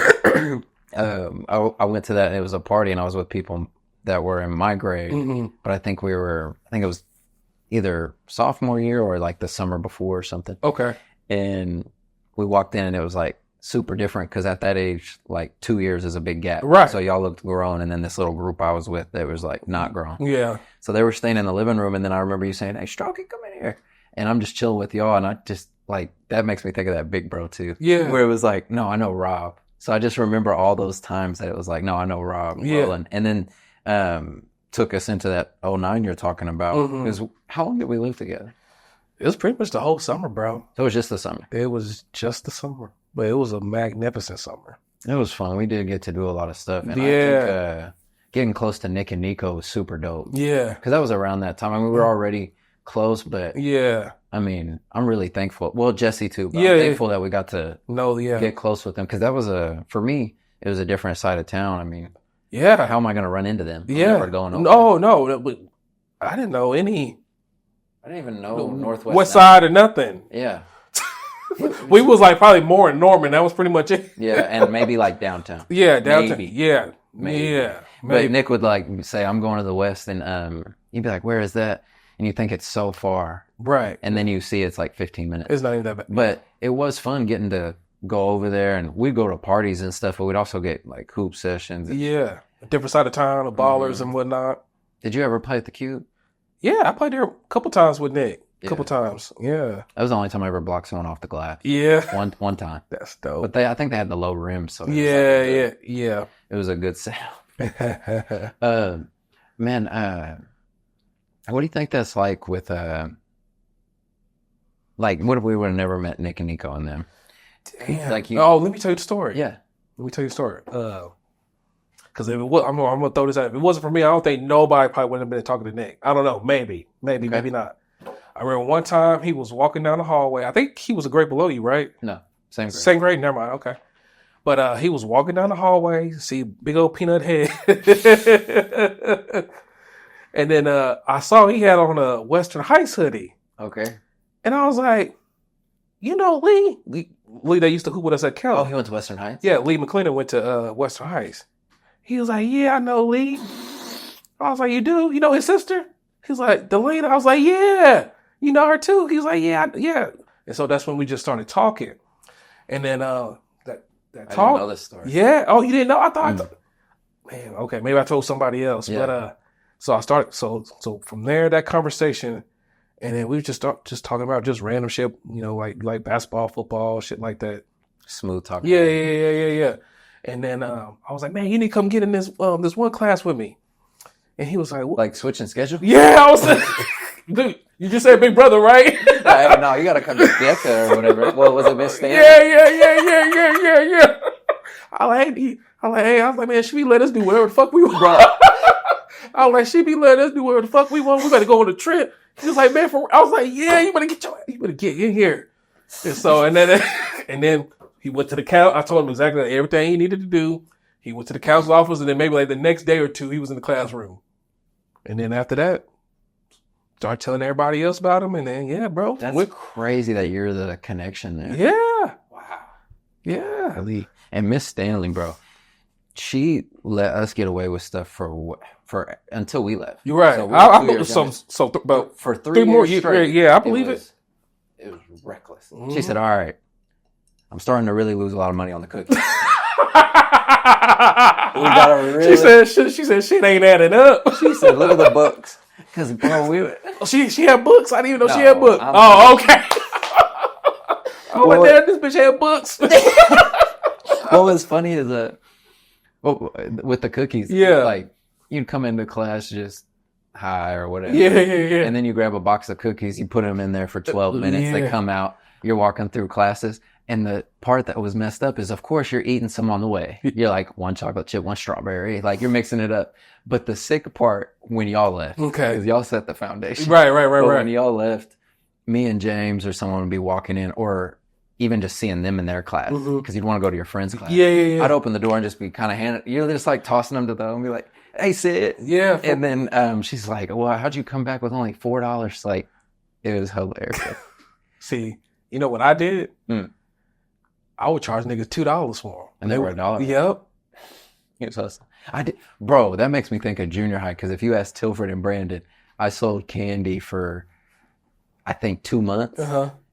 I went to that. And it was a party, and I was with people that were in my grade. Mm-hmm. But I think it was either sophomore year or like the summer before or something. Okay. And we walked in, and it was like super different because at that age, like 2 years is a big gap. Right. So y'all looked grown, and then this little group I was with that was like not grown. Yeah. So they were staying in the living room, and then I remember you saying, "Hey, Strokey, come in here." And I'm just chilling with y'all, and I just like that makes me think of that big bro too. Yeah. Where it was like, no, I know Rob. So I just remember all those times that it was like, no, I know Rob. Yeah. Roland. And then took us into that 2009 you're talking about. Mm-hmm. Because how long did we live together? It was pretty much the whole summer, bro. So it was just the summer. It was just the summer. But it was a magnificent summer. It was fun. We did get to do a lot of stuff. And I think getting close to Nick and Nico was super dope. Yeah. Because that was around that time. I mean, we were already close, but I mean, I'm really thankful. Well, Jesse too, but I'm thankful that we got to get close with them. Because that was for me, it was a different side of town. I mean, how am I going to run into them? I'm never going over. No. I didn't know any. I didn't even know Northwest. West Side or nothing. Yeah. We was like probably more in Norman. That was pretty much it. Yeah, and maybe like downtown. Yeah, downtown. Maybe. Yeah. Maybe. Yeah. But Nick would like say, I'm going to the West, and you'd be like, where is that? And you think it's so far. Right. And then you see it's like 15 minutes. It's not even that bad. But it was fun getting to go over there, and we'd go to parties and stuff, but we'd also get like hoop sessions. Yeah. A different side of town, the ballers and whatnot. Did you ever play at the Cube? Yeah, I played there a couple times with Nick. A couple times. Yeah. That was the only time I ever blocked someone off the glass. Yeah. One time. That's dope. But I think they had the low rim, so yeah. It was a good setup. Man, what do you think that's like with like what if we would have never met Nick and Nico and them? Damn. Like let me tell you the story. Yeah. Let me tell you the story. Because if it was, I'm gonna throw this out. If it wasn't for me, I don't think nobody probably wouldn't have been talking to Nick. I don't know. Maybe not. I remember one time he was walking down the hallway. I think he was a grade below you, right? No, same grade. Same grade? Never mind. Okay. But he was walking down the hallway, see big old peanut head. And then I saw he had on a Western Heights hoodie. Okay. And I was like, Lee that used to hoop with us at Cal. Oh, he went to Western Heights? Yeah, Lee McClendon went to Western Heights. He was like, yeah, I know Lee. I was like, you do? You know his sister? He's like, Delana. I was like, yeah. You know her too? He was like, yeah. And so that's when we just started talking. And then that talk. I didn't know this story. Yeah. Oh, you didn't know? I thought, man, okay, maybe I told somebody else. Yeah. But so I started, so from there, that conversation, and then we just talking about just random shit, like basketball, football, shit like that. Smooth talking. Yeah. And then I was like, man, you need to come get in this one class with me. And he was like, what? Like switching schedule? Yeah, I was like, dude, you just said big brother, right? No, you got to come to DECA or whatever. What was it, Miss Stan? Yeah. I was like, man, she be letting us do whatever the fuck we want. I was like, she be letting us do whatever the fuck we want. We better go on a trip. He was like, man, I was like, yeah, you better get in here. And so, and then he went to the council. I told him exactly everything he needed to do. He went to the council office, and then maybe like the next day or two, he was in the classroom. And then after that, start telling everybody else about him. And then, yeah, bro. That's crazy that you're the connection there. Yeah. Wow. Yeah. And Miss Stanley, bro, she let us get away with stuff for until we left. You're right. But for 3 more years straight, yeah, I believe it. It was reckless. Mm-hmm. She said, all right, I'm starting to really lose a lot of money on the cookies. We gotta really. She said shit ain't adding up. She said, look at the books. Because, bro, she had books? I didn't even know she had books. Okay. I went there, this bitch had books. What was funny is with the cookies, like, you'd come into class just high or whatever. Yeah. And then you grab a box of cookies, you put them in there for 12 minutes, they come out, you're walking through classes. And the part that was messed up is, of course, you're eating some on the way. You're like, one chocolate chip, one strawberry. Like, you're mixing it up. But the sick part, when y'all left. Okay. Because y'all set the foundation. Right. When y'all left, me and James or someone would be walking in, or even just seeing them in their class. Because you'd want to go to your friend's class. Yeah. I'd open the door and just be kind of you're just like tossing them to them and be like, hey, sit. Yeah. And then she's like, well, how'd you come back with only $4? Like, it was hilarious. See, you know what I did? I would charge niggas $2 for them. And they were $1. Yep. It was hustling. I did, bro, that makes me think of junior high, because if you ask Tilford and Brandon, I sold candy for, I think, 2 months.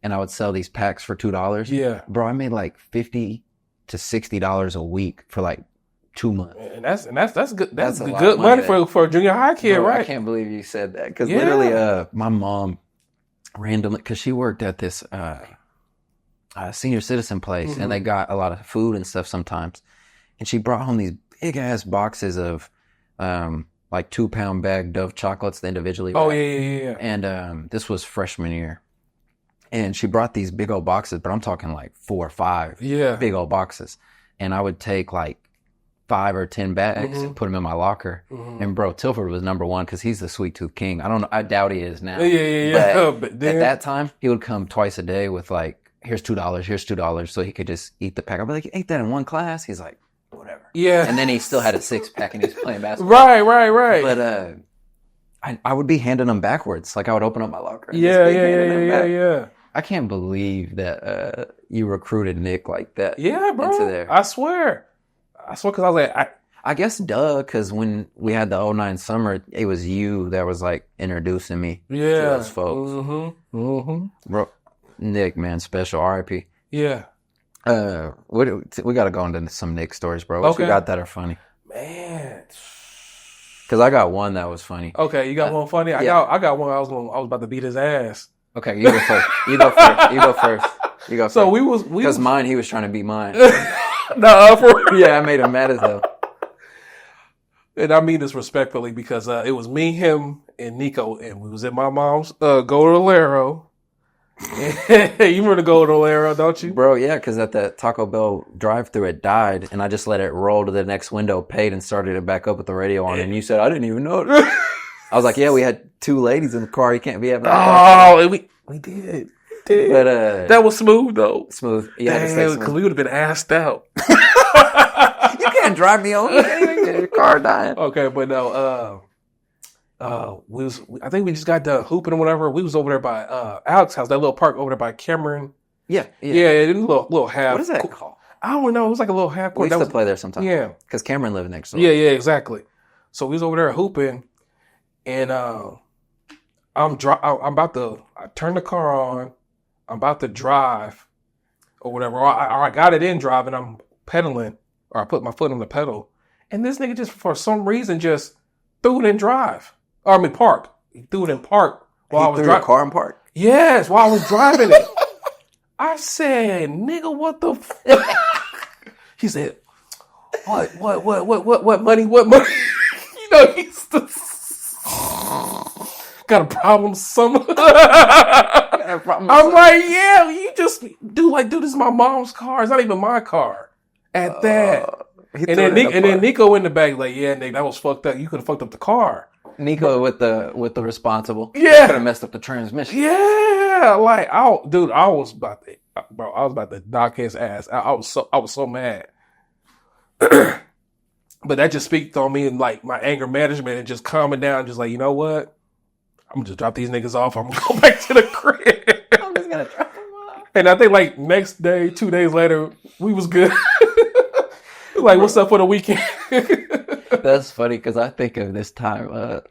And I would sell these packs for $2. Yeah. Bro, I made like $50 to $60 a week for like 2 months. And that's good. That's good money for a junior high kid, bro, right? I can't believe you said that. Because literally, my mom randomly, because she worked at this senior citizen place, and they got a lot of food and stuff sometimes. And she brought home these big ass boxes of like 2-pound bag Dove chocolates individually. Oh, yeah. And this was freshman year. And she brought these big old boxes, but I'm talking like 4 or 5 big old boxes. And I would take like 5 or 10 bags and put them in my locker. And bro, Tilford was number one because he's the sweet tooth king. I don't know. I doubt he is now. But then, at that time, he would come twice a day with like, here's $2, so he could just eat the pack. I'd be like, you ate that in one class? He's like, whatever. Yeah. And then he still had a 6-pack and he was playing basketball. Right. But I would be handing them backwards. Like I would open up my locker. Yeah. I can't believe that you recruited Nick like that. Yeah, bro. Into there. I swear, because I was like, I guess because when we had the 2009 summer, it was you that was like introducing me to those folks. Bro, Nick, man, special RIP. Yeah. We got to go into some Nick stories, bro. What you got that are funny? Man. Because I got one that was funny. Okay, you got one funny? I got one I was about to beat his ass. Okay, you go first. You go first. So we because mine, he was trying to beat mine. Yeah, I made him mad as hell. And I mean this respectfully because it was me, him, and Nico, and we was at my mom's Golden Olero. You remember the Golden Olero, don't you? Bro, yeah, because at the Taco Bell drive-thru it died, and I just let it roll to the next window, paid, and started it back up with the radio on, and you said, I didn't even know it. I was like, yeah, we had 2 ladies in the car. You can't be having that. Oh, we did. But that was smooth, though. Smooth. Yeah, because we would have been assed out. You can't drive me home. You can't even get your car dying. Okay, but no, I think we just got done hooping or whatever. We was over there by Alex's house, that little park over there by Cameron. Yeah. It was a little half. What is that called? I don't know. It was like a little half court. We used to play there sometimes. Yeah, because Cameron lived next door. Yeah, exactly. So we was over there hooping, and I turn the car on. I'm about to drive, or whatever. Or I got it in drive, and I'm pedaling, or I put my foot on the pedal, and this nigga just for some reason just threw it in drive. Or I mean park. He threw it in park while I was driving. Car in park? Yes, while I was driving it. I said, nigga, what the He said, what money? You know, he's got a problem somewhere. I'm like, yeah, you just dude, this is my mom's car. It's not even my car. At that. And then Nico in the back, like, yeah, Nick, that was fucked up. You could have fucked up the car. Nico with the responsible. Yeah. Could have messed up the transmission. Yeah. Like, I was about to knock his ass. I was so mad. But that just speaks on me and like my anger management and just calming down, just like, you know what? I'm gonna just drop these niggas off. I'm gonna go back to the crib. I'm just gonna drop them off. And I think like next day, 2 days later, we was good. Like, what's up for the weekend? That's funny because I think of this time.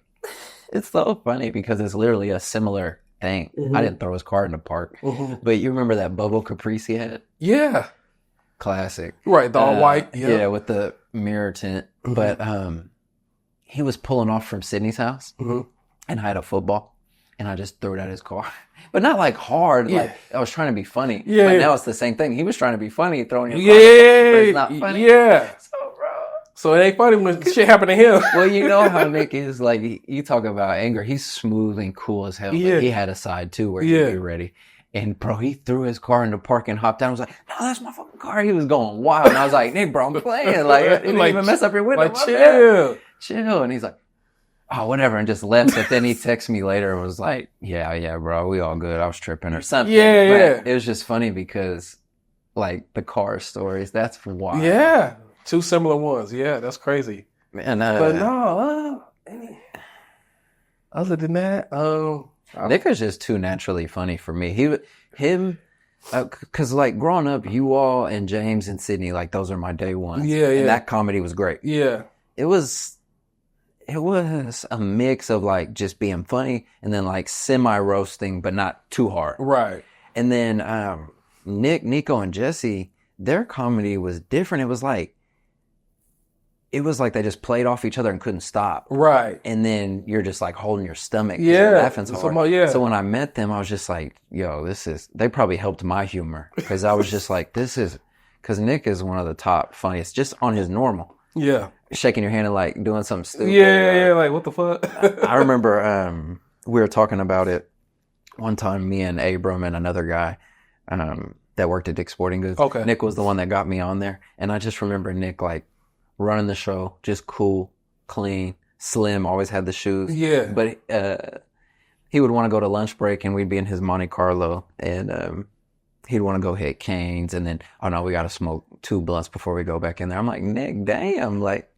It's so funny because it's literally a similar thing. Mm-hmm. I didn't throw his car in the park, but you remember that bubble Caprice he had? Yeah, classic. Right, the all white. Yep. Yeah, with the mirror tint. Mm-hmm. But he was pulling off from Sydney's house, and I had a football, and I just threw it at his car. But not like hard, like I was trying to be funny. Yeah. But now it's the same thing. He was trying to be funny, throwing his car, but it's not funny. Yeah. So it ain't funny when shit happened to him. Well, you know how Nick is, like, you talk about anger. He's smooth and cool as hell. Yeah. But he had a side, too, where he'd be ready. And, bro, he threw his car in the park and hopped down. I was like, no, that's my fucking car. He was going wild. And I was like, Nick, bro, I'm playing. Like, it didn't even mess up your window. Like, chill. And he's like, oh, whatever, and just left. But then he texted me later and was like, yeah, bro, we all good. I was tripping or something. Yeah. It was just funny because, like, the car stories, that's wild. Yeah. 2 similar ones. Yeah, that's crazy. Man, but no, other than that, Nick is just too naturally funny for me. Because like growing up, you all and James and Sydney, like those are my day ones. Yeah. And that comedy was great. Yeah. It was a mix of like just being funny and then like semi-roasting, but not too hard. Right. And then Nick, Nico, and Jesse, their comedy was different. It was like they just played off each other and couldn't stop. Right. And then you're just like holding your stomach. Yeah. Laughing so hard. So when I met them, I was just like, yo, they probably helped my humor. Because I was just like, because Nick is one of the top funniest, just on his normal. Yeah. Shaking your hand and like doing something stupid. Yeah, like what the fuck? I remember we were talking about it one time me and Abram and another guy that worked at Dick's Sporting Goods. Okay. Nick was the one that got me on there. And I just remember Nick like running the show, just cool, clean, slim, always had the shoes. Yeah. But he would want to go to lunch break and we'd be in his Monte Carlo and he'd want to go hit Cane's and then, oh no, we got to smoke 2 blunts before we go back in there. I'm like, Nick, damn. Like,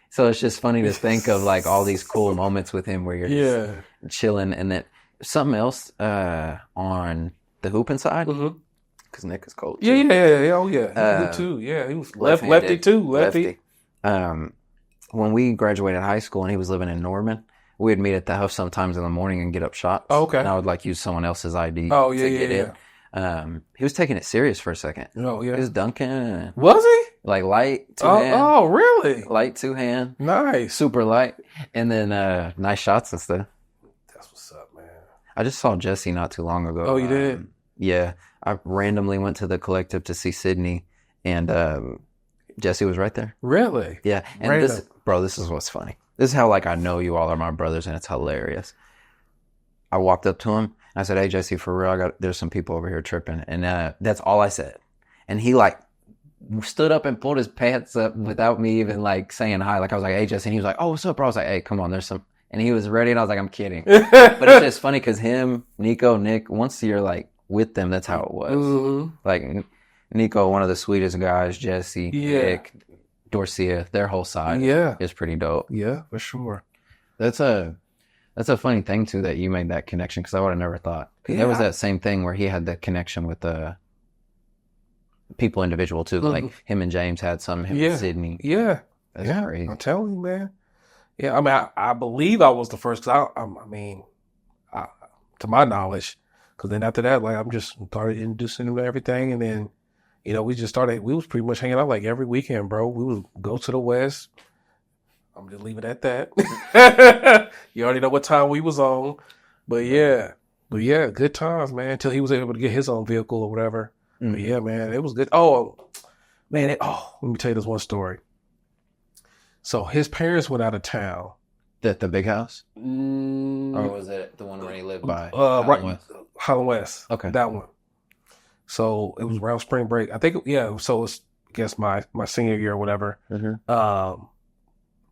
so it's just funny to think of like all these cool moments with him where you're just chilling. And then something else on the hooping side, because Nick is cold too. Yeah. Oh yeah, he was too. Yeah, he was lefty too. Lefty. When we graduated high school and he was living in Norman, we'd meet at the house sometimes in the morning and get up shots. Oh, okay. And I would like use someone else's ID to get in. He was taking it serious for a second. Oh yeah. He was dunking. Was he? Like light two-hand. Oh really? Light two-hand. Nice. Super light. And then nice shots and stuff. That's what's up, man. I just saw Jesse not too long ago. Oh, you did? Yeah. I randomly went to the Collective to see Sydney and Jesse was right there. Really? Yeah. And this is what's funny. This is how like I know you all are my brothers and it's hilarious. I walked up to him and I said, "Hey Jesse, for real, there's some people over here tripping." And that's all I said. And he like stood up and pulled his pants up without me even like saying hi. Like I was like, "Hey Jesse," and he was like, "Oh, what's up, bro?" I was like, "Hey, come on, there's some," and he was ready and I was like, "I'm kidding." But it's just funny because him, Nico, Nick, once you're like with them, that's how it was. Mm-hmm. Like Nico, one of the sweetest guys, Jesse, Nick, Dorcia, their whole side is pretty dope. Yeah, for sure. That's a funny thing too that you made that connection because I would have never thought. There was that same thing where he had the connection with people individual too. Like him and James had some, him and Sydney. Yeah. That's crazy. I'm telling you, man. Yeah, I mean, I believe I was the first because to my knowledge, because then after that, like I'm just started introducing him to everything, and then we just started. We was pretty much hanging out like every weekend, bro. We would go to the West. I'm just leaving it at that. You already know what time we was on, but yeah, good times, man. Until he was able to get his own vehicle or whatever. Mm-hmm. But yeah, man, it was good. Oh, man, let me tell you this one story. So his parents went out of town. At the big house? Or was it the one where he lived by? Highland West. Okay. That one. So it was around spring break. I think, so it's, I guess, my senior year or whatever. Mm-hmm.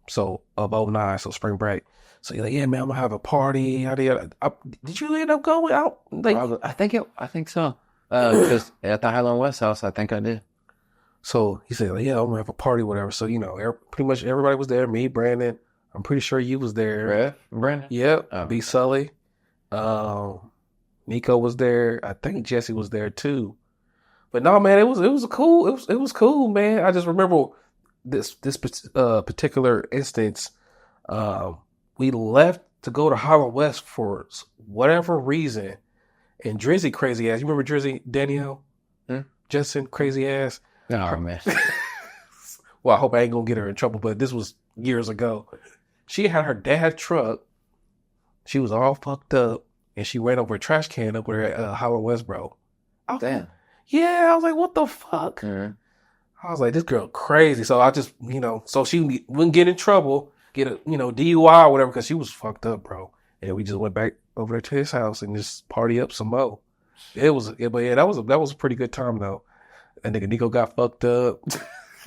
So of 2009, so spring break. So you're like, yeah, man, I'm going to have a party. Did you end up going out? Like, I think so. Because at the Highland West house, I think I did. So he said, like, yeah, I'm going to have a party, whatever. So, pretty much everybody was there. Me, Brandon. I'm pretty sure you was there. Brandon? Yep. Oh. B. Sully. Nico was there. I think Jesse was there too. But no, man, it was cool, man. I just remember this particular instance. We left to go to Highland West for whatever reason. And Drizzy crazy ass. You remember Drizzy, Danielle? Justin crazy ass. Oh, man. Well, I hope I ain't gonna get her in trouble, but this was years ago. She had her dad's truck. She was all fucked up, and she ran over a trash can up with Highland West, bro. Damn. Yeah, I was like, what the fuck? Mm-hmm. I was like, this girl crazy. So I just, so she wouldn't get in trouble, get a, DUI or whatever, because she was fucked up, bro. And we just went back over there to his house and just party up some more. That was a pretty good time though. That nigga Nico got fucked up,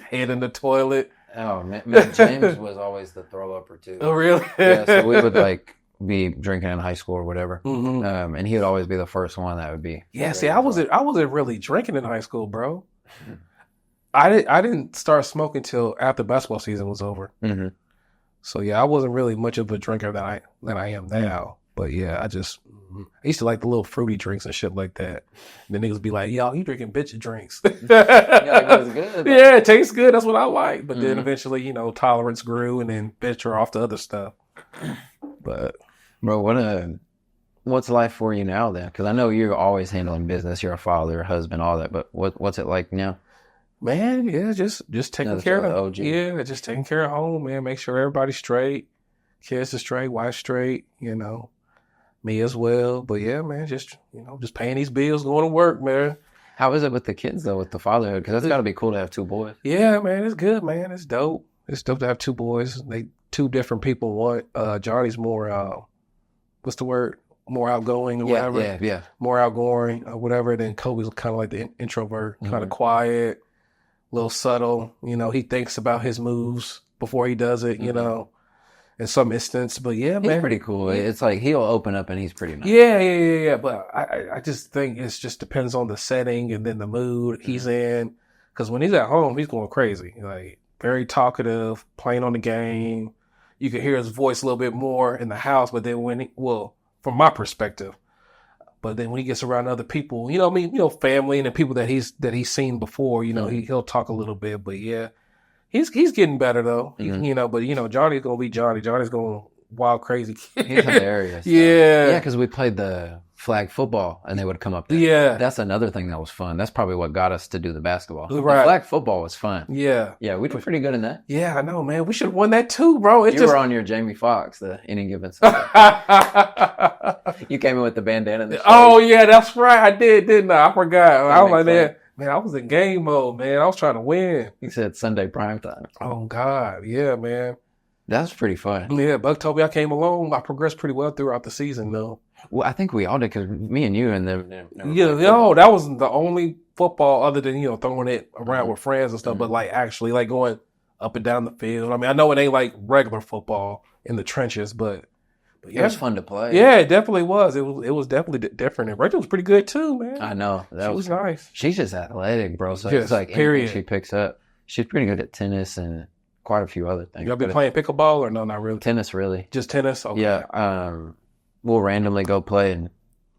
head in the toilet. Oh man, James was always the throw upper too. Oh really? Yeah. So we would like be drinking in high school or whatever, and he would always be the first one that would be. Yeah. See, I wasn't really drinking in high school, bro. I didn't start smoking till after basketball season was over. Mm-hmm. So yeah, I wasn't really much of a drinker than I am now. But yeah, I used to like the little fruity drinks and shit like that. And the niggas be like, "Yo, you drinking bitch drinks?" Yeah, it good. Yeah, it tastes good. That's what I like. But then eventually, tolerance grew, and then venture off to other stuff. But bro, what's life for you now then? Because I know you're always handling business. You're a father, a husband, all that. But what's it like now? Man, yeah, just taking care of OG. Yeah, just taking care of home, man. Make sure everybody's straight, kids are straight, wife straight. Me as well. But yeah, man, just paying these bills, going to work, man. How is it with the kids though, with the fatherhood? Because that's got to be cool to have 2 boys. Yeah, man, it's good, man. It's dope. It's dope to have 2 boys. They 2 different people. One, Johnny's more, what's the word? more outgoing or whatever. Yeah. More outgoing or whatever. Then Kobe's kind of like the introvert, kind of quiet, a little subtle. He thinks about his moves before he does it, in some instance. But yeah, He's man. pretty cool. It's like he'll open up and he's pretty nice. Yeah. But I just think it just depends on the setting and then the mood he's in. Because when he's at home, he's going crazy. Like, very talkative, playing on the game. You can hear his voice a little bit more in the house, but then from my perspective, but then when he gets around other people, family and the people that he's seen before, he'll talk a little bit. But yeah, he's getting better though. But Johnny's gonna be Johnny. Johnny's going wild crazy. He's hilarious. Yeah, because we played the flag football and they would come up there. Yeah, that's another thing that was fun. That's probably what got us to do the basketball. Right, the flag football was fun. Yeah, we were pretty good in that. Yeah, I know, man. We should have won that too, bro. You were on your Jamie Foxx, the any given Sunday. You came in with the bandana. And the oh yeah, that's right. I did, didn't I? I forgot. I was like, man, I was in game mode, man. I was trying to win. He said Sunday prime time. Oh God, yeah, man. That was pretty fun. Yeah, Buck told me I came along. I progressed pretty well throughout the season, though. Well, I think we all did because me and you and them. That was the only football other than throwing it around with friends and stuff, but like actually like going up and down the field. I mean, I know it ain't like regular football in the trenches, but yeah, it was fun to play. Yeah, it definitely was. It was definitely different. And Rachel was pretty good too, man. I know She was nice. She's just athletic, bro. So just, it's like period. She picks up. She's pretty good at tennis and quite a few other things. Y'all been playing pickleball or no? Not really. Tennis, really. Just tennis. Okay. Yeah. We'll randomly go play and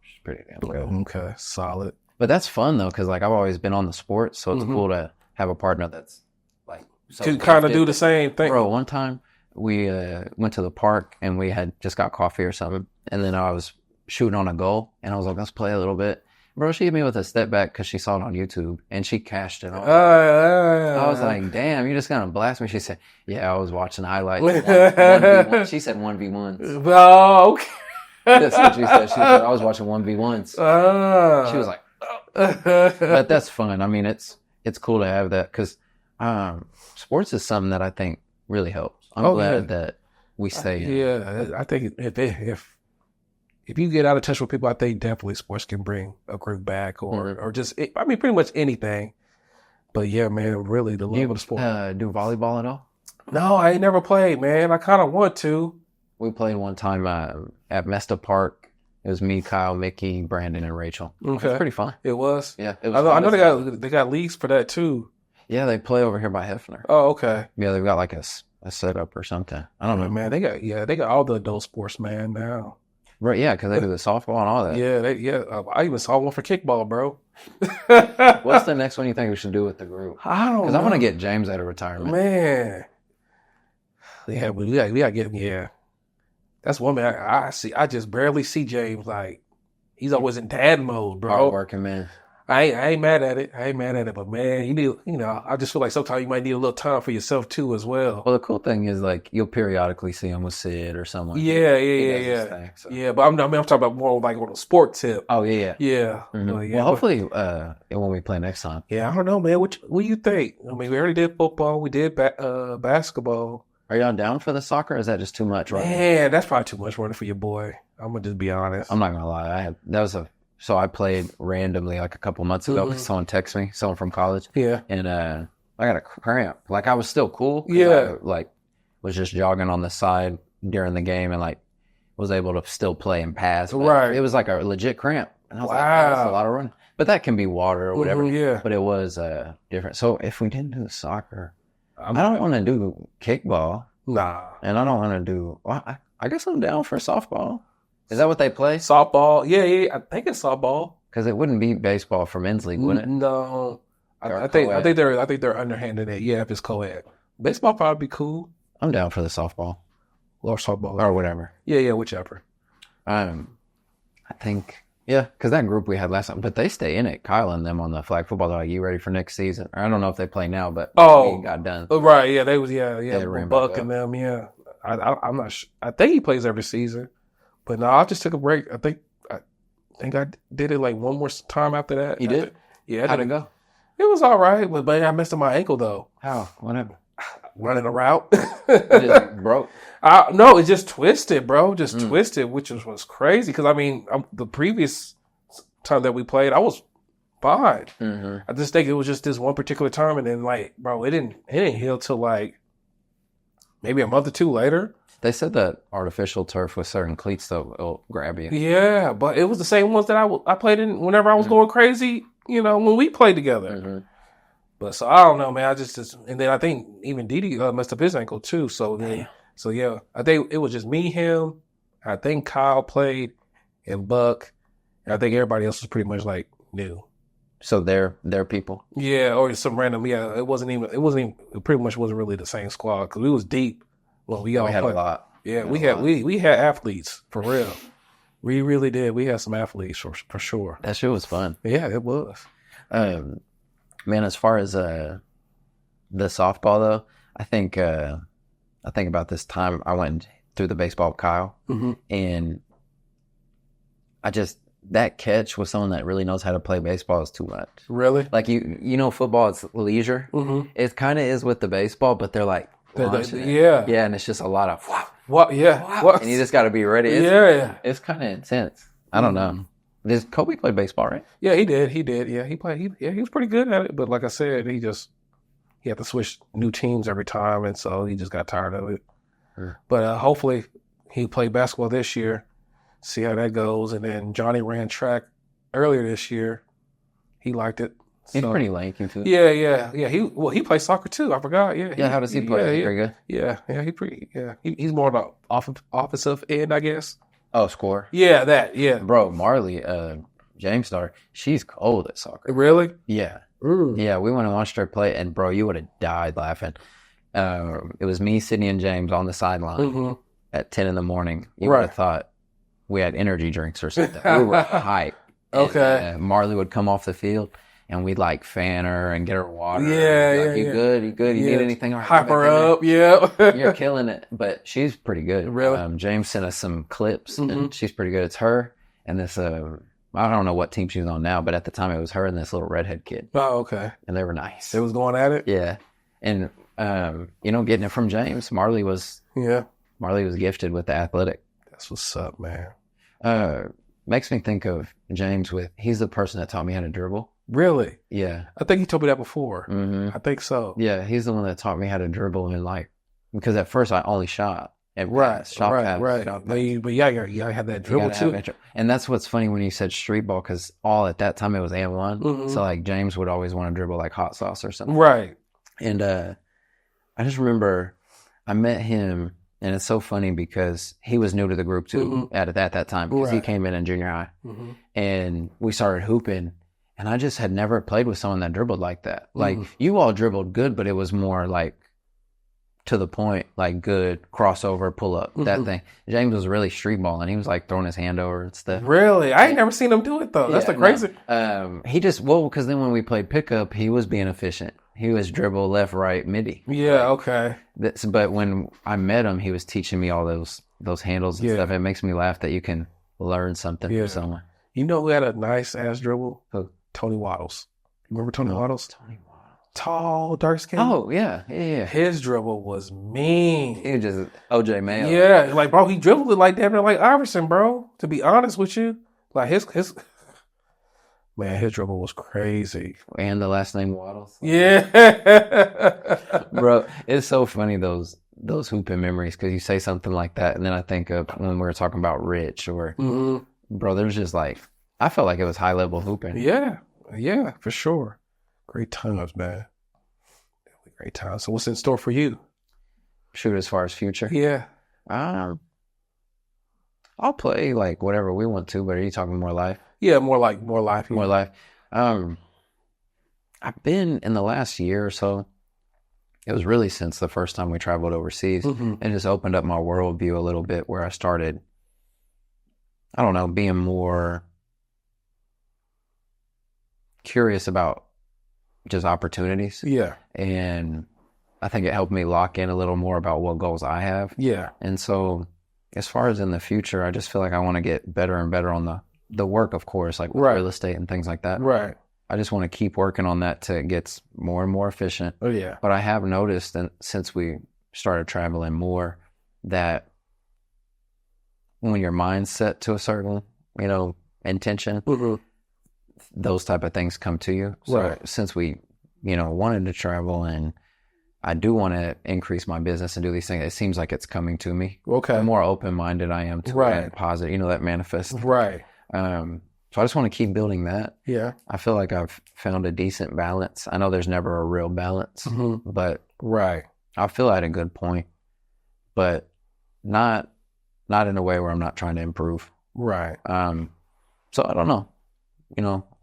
she's pretty damn good. Okay, solid. But that's fun though, because like I've always been on the sport, so it's cool to have a partner that's like can kind of do the same thing. Bro, one time we went to the park and we had just got coffee or something, and then I was shooting on a goal, and I was like, let's play a little bit. Bro, she hit me with a step back because she saw it on YouTube, and she cashed it on. I was like, damn, you just gonna blast me? She said, yeah, I was watching highlights. 1v1. She said 1v1s. Oh, okay. That's what she said. She said, I was watching 1v1s. She was like, oh. But that's fun. I mean, it's cool to have that because sports is something that I think really helps. I'm glad that we stay in. Yeah, I think if you get out of touch with people, I think definitely sports can bring a group back or just, I mean, pretty much anything. But yeah, man, really the love of the sport. Do volleyball at all? No, I ain't never played, man. I kind of want to. We played one time at Mesta Park. It was me, Kyle, Mickey, Brandon, and Rachel. Okay. It was pretty fun. It was? Yeah. It was I know they got leagues for that too. Yeah, they play over here by Hefner. Oh, okay. Yeah, they've got like a setup or something. I don't know. Man, they got all the adult sports, man, now. Right, yeah, because they do the softball and all that. Yeah, I even saw one for kickball, bro. What's the next one you think we should do with the group? I don't know. Because I want to get James out of retirement. Man. Yeah, we got to get him, yeah. That's one man I see. I just barely see James. Like, he's always in dad mode, bro. Hard working, man. I ain't mad at it. But man, you need, I just feel like sometimes you might need a little time for yourself too as well. Well, the cool thing is like you'll periodically see him with Sid or someone. Yeah. Thing, so. Yeah, but I'm talking about more like on a sport tip. Oh yeah. Mm-hmm. Well, hopefully when we play next time. Yeah, I don't know, man. What do you think? I mean, we already did football. We did basketball. Are y'all down for the soccer? Or is that just too much running? Man, that's probably too much running for your boy. I'm gonna just be honest. I'm not gonna lie. So I played randomly like a couple months ago because someone texted me, someone from college. Yeah. And I got a cramp. Like I was still cool. Yeah. I was just jogging on the side during the game and like was able to still play and pass. Right. It was like a legit cramp. And I was like, oh, that's a lot of running. But that can be water or whatever. Yeah. But it was different. So if we didn't do the soccer, I don't want to do kickball. Nah. And I don't want to do, I guess I'm down for softball. Is that what they play? Softball. Yeah. I think it's softball. Because it wouldn't be baseball for men's league, would it? No. I think they're underhanded it. Yeah, if it's co-ed. Baseball probably be cool. I'm down for the softball. Or softball. Or whatever. Yeah, whichever. I think, because that group we had last time, but they stay in it. Kyle and them on the flag football, they're like, you ready for next season? I don't know if they play now, but it got done. Right, yeah, they was, Buck and them, yeah. I'm not sure. I think he plays every season. But no, I just took a break. I think I did it like one more time after that. You did? Yeah. How'd it go? It was all right, but I messed up my ankle though. How? What happened? running a route. It just broke. No, it just twisted, bro. Just twisted, which was crazy. Because, I mean, the previous time that we played, I was fine. I just think it was just this one particular time. And then, like, bro, it didn't heal till, like, maybe a month or two later. They said that artificial turf with certain cleats, though, will grab you. Yeah, but it was the same ones that I played in whenever I was going crazy, you know, when we played together. But so I don't know, man. I just and then I think even Didi messed up his ankle too. So then, yeah, I think it was just me, him. I think Kyle played and Buck. And I think everybody else was pretty much like new. So they're people. Yeah, or some random. Yeah, it pretty much wasn't really the same squad because we was deep. Well, we all had played. A lot. Yeah, we had athletes for real. We really did. We had some athletes for sure. That shit was fun. Yeah, it was. Man, as far as the softball though, I think about this time I went through the baseball with Kyle, and that catch with someone that really knows how to play baseball is too much. Really? Like you know, football it's leisure. It kind of is with the baseball, but they're like yeah, and it's just a lot of what? Yeah, what? And you just got to be ready. It's kind of intense. I don't know. Did Kobe play baseball, right? Yeah, he did. Yeah, he played. He was pretty good at it. But like I said, he had to switch new teams every time, and so he just got tired of it. But hopefully, he played basketball this year. See how that goes. And then Johnny ran track earlier this year. He liked it. He's pretty lanky too. Yeah. He plays soccer too. I forgot. Yeah. Yeah. How does he play? Pretty good. Yeah. He's more on the offensive end, I guess. Oh, score. Yeah, that. Yeah, bro. Marley, James' daughter, she's cold at soccer. Really? Yeah. Yeah. We went and watched her play, and bro, you would have died laughing. It was me, Sydney, and James on the sideline at 10 in the morning. You would have thought we had energy drinks or something. We were hyped. Okay. And, Marley would come off the field, and we'd like fan her and get her water. Yeah, You good? You good? You need anything? Right, hype her up. Yeah. You're killing it. But she's pretty good. Really? James sent us some clips, and she's pretty good. It's her and this. I don't know what team she's on now, but at the time it was her and this little redhead kid. Oh, okay. And they were nice. They was going at it. Yeah. And getting it from James, Marley was gifted with the athletic. That's what's up, man. Makes me think of James he's the person that taught me how to dribble. Really? Yeah. I think he told me that before. I think so. Yeah, he's the one that taught me how to dribble and because at first I only shot. Right. Shot But you have that dribble too. And that's what's funny when you said street ball, because at that time it was A1. So like James would always want to dribble like hot sauce or something. Right. And I just remember I met him, and it's so funny because he was new to the group too at that time, because he came in junior high, and we started hooping. And I just had never played with someone that dribbled like that. Like, you all dribbled good, but it was more like to the point, like good crossover, pull up, that thing. James was really street balling. He was like throwing his hand over and stuff. Really? I ain't never seen him do it though. That's the crazy. No. Because then when we played pickup, he was being efficient. He was dribble left, right, midi. Yeah, okay. But when I met him, he was teaching me all those handles and stuff. It makes me laugh that you can learn something from someone. You know who had a nice ass dribble? Tony Waddles. Remember Tony Waddles? Tony Waddles. Tall, dark skin. Oh, yeah. His dribble was mean. He was just OJ Mayo. Yeah, like, bro, he dribbled it like that, like Iverson, bro. To be honest with you. Like, his dribble was crazy. And the last name Waddles. Yeah. Bro, it's so funny, those hooping memories, because you say something like that, and then I think of when we were talking about Rich, or, bro, there's just like, I felt like it was high level hooping. Yeah, for sure. Great times, man. Great times. So what's in store for you? Shoot, as far as future? Yeah. I'll play like whatever we want to, but are you talking more life? Yeah, more life. More life. I've been in the last year or so, it was really since the first time we traveled overseas, and just opened up my worldview a little bit, where I started, I don't know, being more curious about just opportunities. Yeah. And I think it helped me lock in a little more about what goals I have. Yeah. And so as far as in the future, I just feel like I want to get better and better on the work, of course, like real estate and things like that. Right. I just want to keep working on that till it gets more and more efficient. Oh, yeah. But I have noticed that since we started traveling more, that when your mind's set to a certain, intention, those type of things come to you. So since we, wanted to travel, and I do want to increase my business and do these things, it seems like it's coming to me. Okay. The more open-minded I am to it, and positive, that manifest. Right. So I just want to keep building that. Yeah. I feel like I've found a decent balance. I know there's never a real balance, but I feel at a good point, but not in a way where I'm not trying to improve. Right. So I don't know.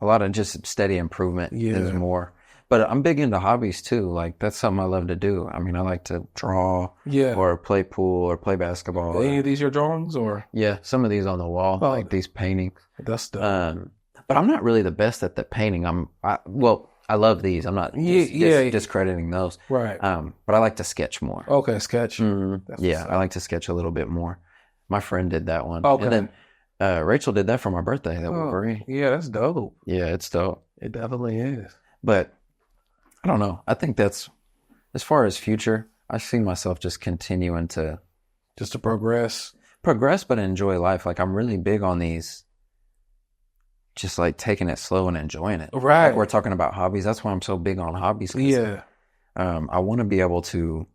A lot of just steady improvement is more. But I'm big into hobbies too. Like, that's something I love to do. I mean, I like to draw or play pool or play basketball. Any of these your drawings or? Yeah, some of these on the wall, like these paintings. That's dope. But I'm not really the best at the painting. I love these. I'm not discrediting those. Right. But I like to sketch more. Okay, sketch. Yeah, I like to sketch a little bit more. My friend did that one. Okay. And then Rachel did that for my birthday. That was great. Yeah, that's dope. Yeah, it's dope. It definitely is. But I don't know. I think that's, as far as future, I see myself just continuing to progress, but enjoy life. Like, I'm really big on these, just like taking it slow and enjoying it. Right. Like, we're talking about hobbies. That's why I'm so big on hobbies. Yeah. I want to be able to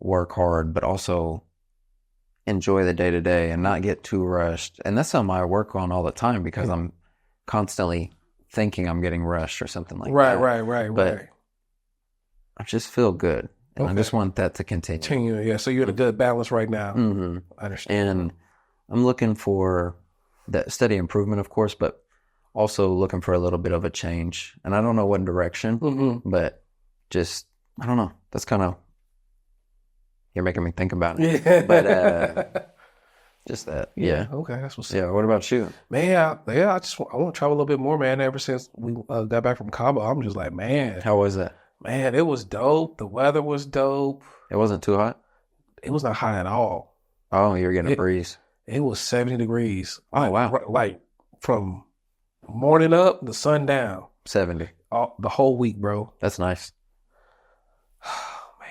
work hard, but also enjoy the day to day and not get too rushed. And that's something I work on all the time, because I'm constantly thinking I'm getting rushed or something like that. Right. But I just feel good. And I just want that to continue. Yeah. So you're at a good balance right now. Mm-hmm. I understand. And I'm looking for that steady improvement, of course, but also looking for a little bit of a change. And I don't know what direction, but just, I don't know. That's kind of, you're making me think about it. Yeah. But just that. Yeah. Okay. That's what's up. Yeah. What about you? Man, I want to travel a little bit more, man. Ever since we got back from Cabo, I'm just like, man. How was that? Man, it was dope. The weather was dope. It wasn't too hot? It was not hot at all. Oh, you were getting a breeze. It was 70 degrees. Oh, wow. Like from morning up to sundown. 70. The whole week, bro. That's nice. Man.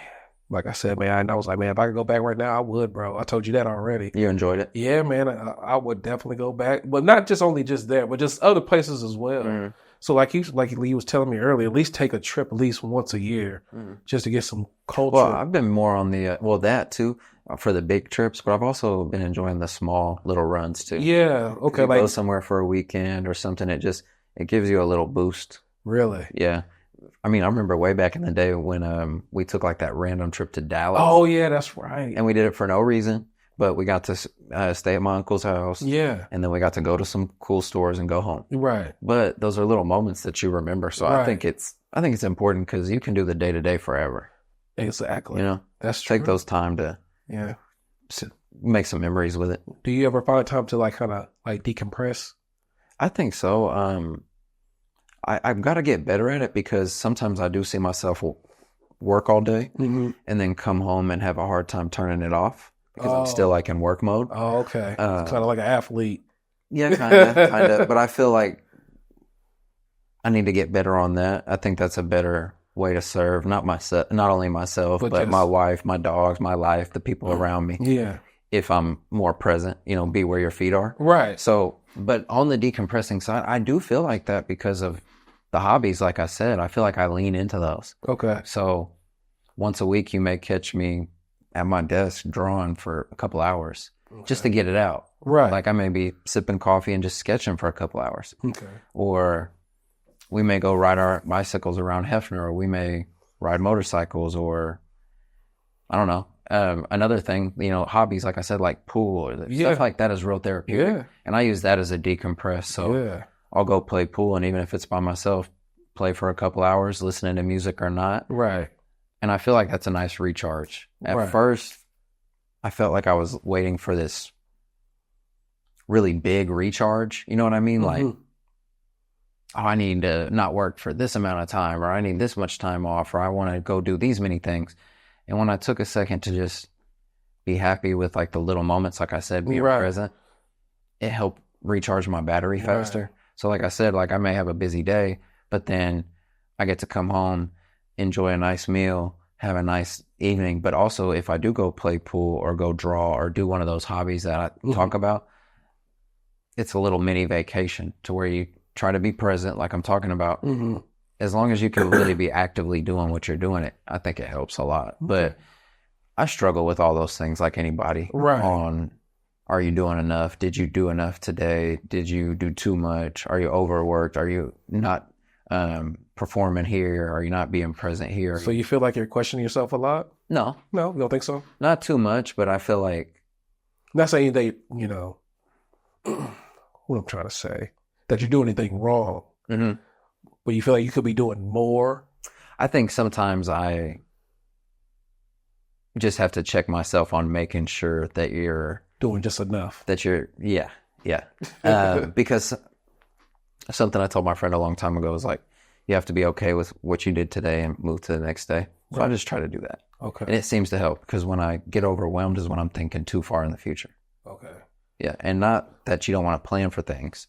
Like I said, man, I was like, man, if I could go back right now, I would, bro. I told you that already. You enjoyed it? Yeah, man. I would definitely go back. But not just there, but just other places as well. Mm-hmm. So like Lee was telling me earlier, at least take a trip at least once a year just to get some culture. Well, I've been more on the, that too, for the big trips, but I've also been enjoying the small little runs too. Yeah. Okay. Like, go somewhere for a weekend or something. It gives you a little boost. Really? Yeah. I mean, I remember way back in the day when we took like that random trip to Dallas. Oh yeah, that's right. And we did it for no reason. But we got to stay at my uncle's house. Yeah. And then we got to go to some cool stores and go home. Right. But those are little moments that you remember. So I think it's important, because you can do the day to day forever. Exactly. That's true. Take those time to make some memories with it. Do you ever find time to like kind of like decompress? I think so. I've got to get better at it, because sometimes I do see myself work all day and then come home and have a hard time turning it off. Because I'm still like in work mode. Oh, okay. Kind of like an athlete. Yeah, kind of. But I feel like I need to get better on that. I think that's a better way to serve not only myself, but my wife, my dogs, my life, the people around me. Yeah. If I'm more present, be where your feet are. Right. So, but on the decompressing side, I do feel like that because of the hobbies. Like I said, I feel like I lean into those. Okay. So once a week, you may catch me at my desk drawing for a couple hours just to get it out. Right. Like, I may be sipping coffee and just sketching for a couple hours. Okay. Or we may go ride our bicycles around Hefner, or we may ride motorcycles, or I don't know. Another thing, hobbies, like I said, like pool or stuff like that is real therapeutic. Yeah. And I use that as a decompress. So I'll go play pool, and even if it's by myself, play for a couple hours, listening to music or not. Right. And I feel like that's a nice recharge. At first, I felt like I was waiting for this really big recharge. You know what I mean? Like, I need to not work for this amount of time, or I need this much time off, or I want to go do these many things. And when I took a second to just be happy with like the little moments, like I said, being present, it helped recharge my battery faster. So like I said, like I may have a busy day, but then I get to come home, enjoy a nice meal, have a nice evening. But also, if I do go play pool or go draw or do one of those hobbies that I talk about, it's a little mini vacation to where you try to be present, like I'm talking about. As long as you can really be actively doing what you're doing, I think it helps a lot. But I struggle with all those things like anybody. Right. Are you doing enough? Did you do enough today? Did you do too much? Are you overworked? Are you not performing here? Are you not being present here? So you feel like you're questioning yourself a lot? No. No, you don't think so? Not too much, but I feel like... Not saying that, you know, what I'm trying to say, that you're doing anything wrong. But you feel like you could be doing more? I think sometimes I just have to check myself on making sure that you're... Doing just enough. That you're... Yeah. Because something I told my friend a long time ago was like, you have to be okay with what you did today and move to the next day. So I just try to do that. Okay. And it seems to help because when I get overwhelmed is when I'm thinking too far in the future. Okay. Yeah. And not that you don't want to plan for things,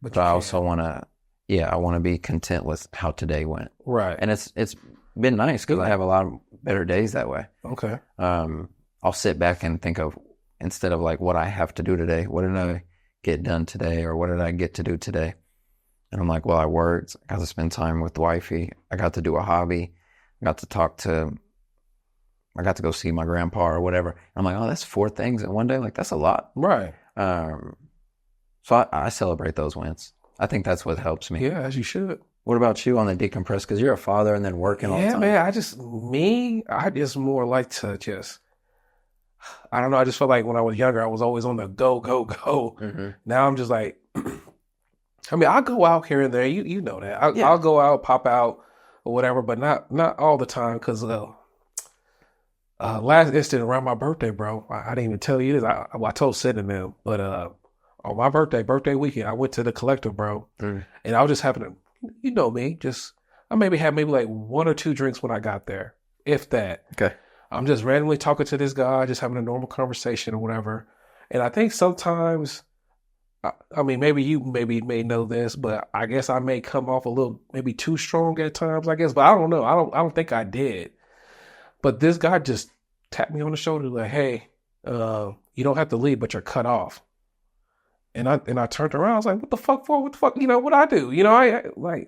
but I also want to, I want to be content with how today went. Right. And it's been nice because I have a lot of better days that way. Okay. I'll sit back and think of, instead of like what I have to do today, what did I get done today or what did I get to do today? And I'm like, well, I worked, I got to spend time with wifey, I got to do a hobby, I got to go see my grandpa or whatever. And I'm like, oh, that's 4 things in one day? Like, that's a lot. Right. So I celebrate those wins. I think that's what helps me. Yeah, as you should. What about you on the decompress? Because you're a father and then working all the time. Yeah, man, I just more like to just, I don't know, I just felt like when I was younger, I was always on the go. Now I'm just like, I mean, I'll go out here and there. You know that. I'll go out, pop out, or whatever, but not all the time. Because last instant around my birthday, bro, I didn't even tell you this. I told Sid and them, but on my birthday weekend, I went to the Collective, bro, and I was just having to, you know me, I had like 1 or 2 drinks when I got there, if that. Okay. I'm just randomly talking to this guy, just having a normal conversation or whatever, and I think sometimes. I mean, maybe you may know this, but I guess I may come off a little, maybe too strong at times, I guess, but I don't know. I don't think I did. But this guy just tapped me on the shoulder like, hey, you don't have to leave, but you're cut off. And I turned around. I was like, what the fuck for? What the fuck? You know, what I do? You know,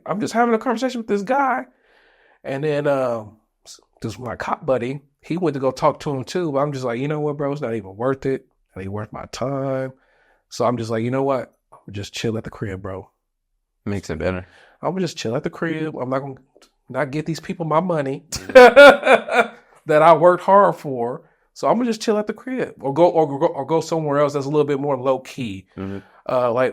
I'm just having a conversation with this guy. And then this my cop buddy, he went to go talk to him too. But I'm just like, you know what, bro? It's not even worth it. It ain't worth my time. So I'm just like, you know what? I'm gonna just chill at the crib, bro. Makes it better. I'm gonna just chill at the crib. I'm not gonna get these people my money that I worked hard for. So I'm gonna just chill at the crib, or go somewhere else that's a little bit more low key. Who's my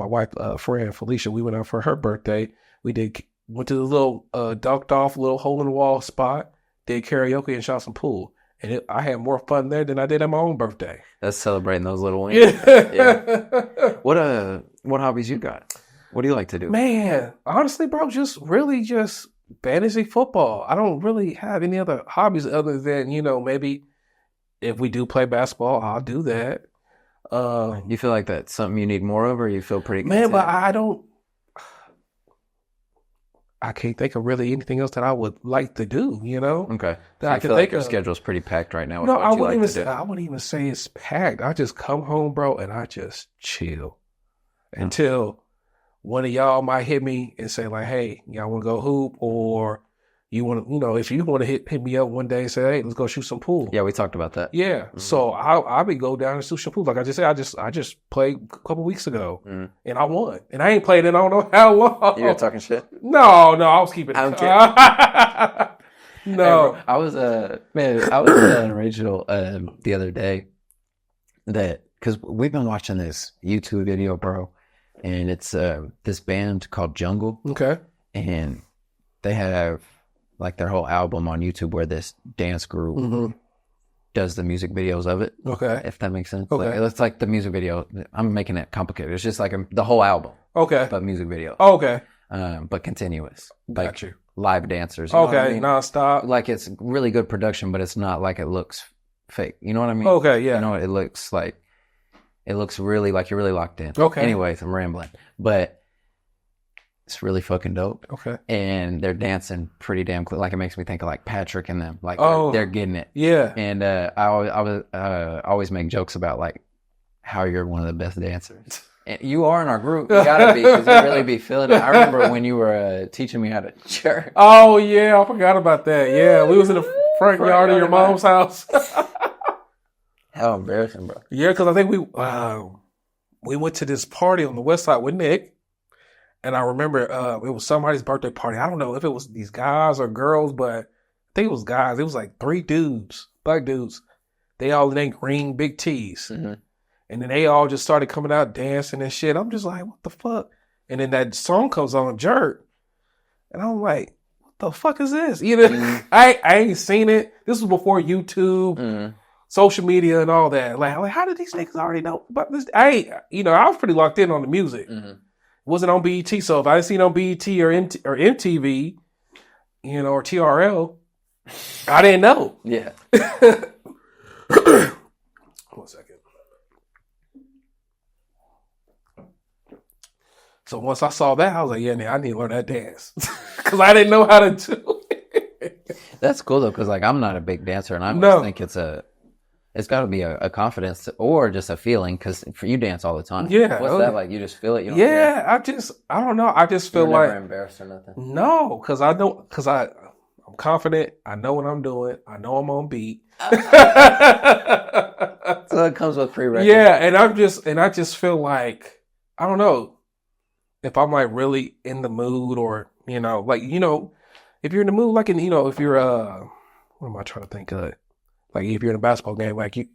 wife friend Felicia? We went out for her birthday. Went to the little ducked off little hole in the wall spot. Did karaoke and shot some pool. And I had more fun there than I did at my own birthday. That's celebrating those little wins. Yeah. What hobbies you got? What do you like to do? Man, honestly, bro, just fantasy football. I don't really have any other hobbies other than, you know, maybe if we do play basketball, I'll do that. You feel like that's something you need more of, or you feel pretty man, content? But I can't think of really anything else that I would like to do, you know? Okay. That So I I can feel like think your of. schedule's pretty packed right now with No, what I you wouldn't like even to do. I wouldn't even say it's packed. I just come home, bro, and I just chill until one of y'all might hit me and say like, "Hey, y'all want to go hoop?" Or you want to, you know, if you want to hit me up one day and say, "Hey, let's go shoot some pool." Yeah, we talked about that. Yeah. So I'll be go down and shoot some pool. Like I just said, I just played a couple weeks ago and I won. And I ain't played in I don't know how long. You were talking shit? No, I was keeping it. I'm kidding. No. Hey, bro, I was telling Rachel the other day that, because we've been watching this YouTube video, bro, and it's this band called Jungle. Okay. And they have like their whole album on YouTube where this dance group does the music videos of it. Okay. If that makes sense. Okay. Like, it's like the music video. I'm making it complicated. It's just like the whole album. Okay. But music videos. Okay. But continuous. Got Like you. live dancers. You know what I Okay. mean? Nonstop. Like it's really good production, but it's not like it looks fake. You know what I mean? Okay. Yeah. You know, it looks really like you're really locked in. Okay. Anyways, I'm rambling. But It's really fucking dope. Okay. And they're dancing pretty damn quick. Like, it makes me think of like Patrick and them. Like, they're getting it. Yeah. And I always make jokes about like how you're one of the best dancers. And you are in our group. You gotta be, because you really be feeling it. I remember when you were teaching me how to jerk. Oh yeah, I forgot about that. Yeah, we was in the front yard of your mom's house. How embarrassing, bro. Yeah, because I think we went to this party on the west side with Nick, and I remember it was somebody's birthday party. I don't know if it was these guys or girls, but I think it was guys. It was like 3 dudes, black dudes. They all in green big tees. Mm-hmm. And then they all just started coming out dancing and shit. I'm just like, what the fuck? And then that song comes on, Jerk. And I'm like, what the fuck is this? You know, Mm-hmm. I ain't seen it. This was before YouTube, social media and all that. Like, how did these niggas already know about this? I was pretty locked in on the music. Mm-hmm. It wasn't on BET. So if I didn't see it on BET or MTV, or TRL, I didn't know. Yeah. 1 second. So once I saw that, I was like, yeah, I need to learn that dance. Because I didn't know how to do it. That's cool, though, because, like, I'm not a big dancer, and I always think it's got to be a confidence or just a feeling, because you dance all the time. Yeah. What's that like? You just feel it? You don't Yeah, I don't know. I just feel You're like. never embarrassed or nothing? No, because I'm confident. I know what I'm doing. I know I'm on beat. So it comes with prerequisites. Yeah, and I just feel like, I don't know, if I'm like really in the mood, or if you're in the mood, like if you're what am I trying to think of? Like if you're in a basketball game, like you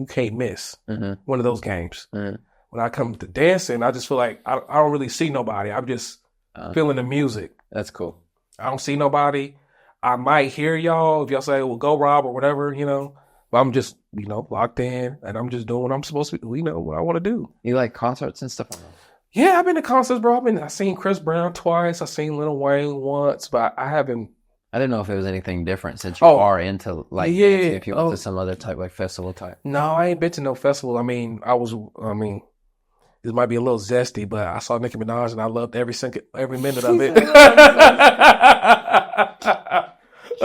can't miss one of those games. Mm-hmm. When I come to dancing, I just feel like I don't really see nobody. I'm just feeling the music. That's cool. I don't see nobody. I might hear y'all if y'all say, "Well, go Rob" or whatever, But I'm just locked in, and I'm just doing what I'm supposed to. What I want to do. You like concerts and stuff like that? Yeah, I've been to concerts, bro. I seen Chris Brown twice. I seen Lil Wayne once, but I haven't. I didn't know if it was anything different since you are into like dancing, if you went to some other type, like festival type. No, I ain't been to no festival. This might be a little zesty, but I saw Nicki Minaj and I loved every minute of it.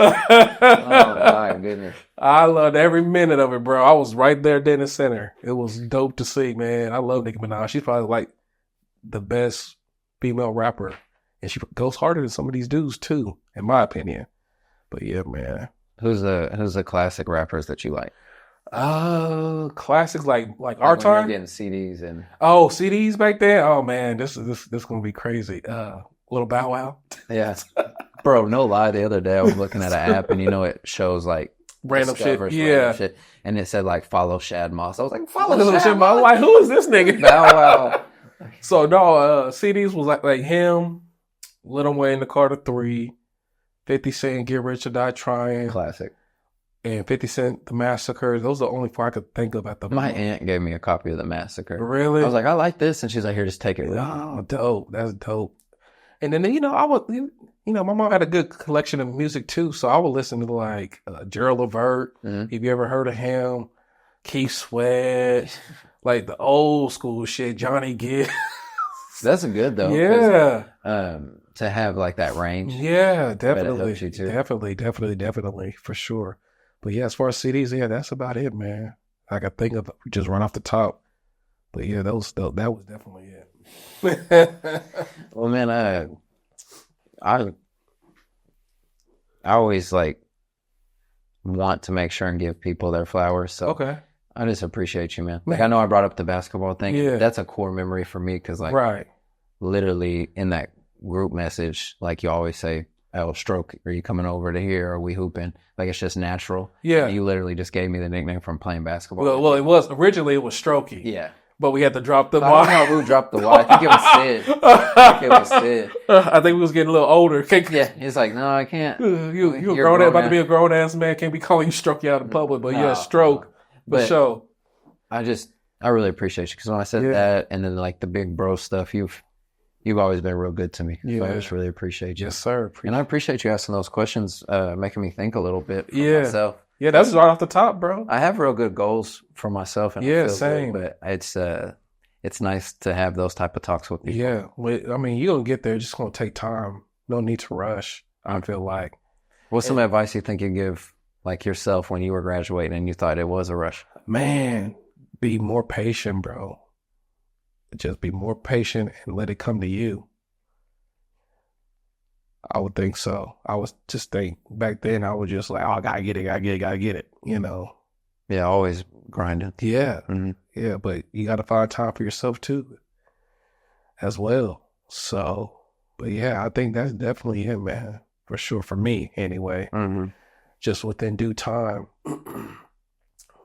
Oh my goodness. I loved every minute of it, bro. I was right there, dead in the center. It was dope to see, man. I love Nicki Minaj. She's probably like the best female rapper, and she goes harder than some of these dudes too, in my opinion. But yeah, man. Who's the classic rappers that you like? Classics like our when time. you're getting CDs and CDs back then. Oh man, this gonna be crazy. Little Bow Wow. Yeah, bro. No lie. The other day I was looking at an app and it shows like Random shit. random Yeah. shit, and it said like follow Shad Moss. I was like, Follow follow this Shad shit, Moss. man. Like, who is this nigga? Bow Wow. So no, CDs was like him, Lil Wayne, the Carter 3, 50 Cent, Get Rich or Die Trying, Classic. and 50 Cent, The Massacre. Those are the only 4 I could think of at the My moment. aunt gave me a copy of The Massacre. Really? I was like, I like this, and she's like, here, just take it. Oh, dope. That's dope. And then I would, my mom had a good collection of music too, so I would listen to like Gerald Levert. Mm-hmm. If you ever heard of him, Keith Sweat, like the old school shit, Johnny Gibb. That's good though. Yeah. To have like that range. Yeah, It definitely. helps you too. Definitely, for sure. But yeah, as far as CDs, yeah, that's about it, man. I could think of just run off the top. But yeah, that was definitely it. Well, man, I always like want to make sure and give people their flowers. So Okay. I just appreciate you, man. Like I know I brought up the basketball thing. Yeah. That's a core memory for me because like Right. literally in that group message, like you always say, "Oh, stroke, are you coming over to here? Are we hooping?" Like it's just natural. Yeah. And you literally just gave me the nickname from playing basketball. Well, it was originally Strokey. Yeah. But we had to drop the I don't know who dropped the Y. I think it was Sid. I think we was getting a little older. Yeah, he's like, no, I can't. You a You're grown ass, about to man. be a grown ass man. Can't be calling you Strokey out in public. But No, yeah, Stroke for But sure. I really appreciate you because when I said that, and then like the big bro stuff, you've always been real good to me. So I just really appreciate you. Yes, sir. And I appreciate you asking those questions, making me think a little bit for myself. Yeah, that's right off the top, bro. I have real good goals for myself, and I feel same. good, but it's nice to have those type of talks with people. Yeah. I mean, you're going to get there. It's just going to take time. No need to rush, I feel like. What's some advice you think you give like yourself when you were graduating and you thought it was a rush? Man, be more patient, bro. Just be more patient and let it come to you. I would think so. I was just think back then I was just like, oh, I gotta get it, you know. Yeah, always grinding. Yeah. Mm-hmm. Yeah, but you gotta find time for yourself too as well. So, but yeah, I think that's definitely it, man. For sure, for me anyway. Mm-hmm. Just within due time.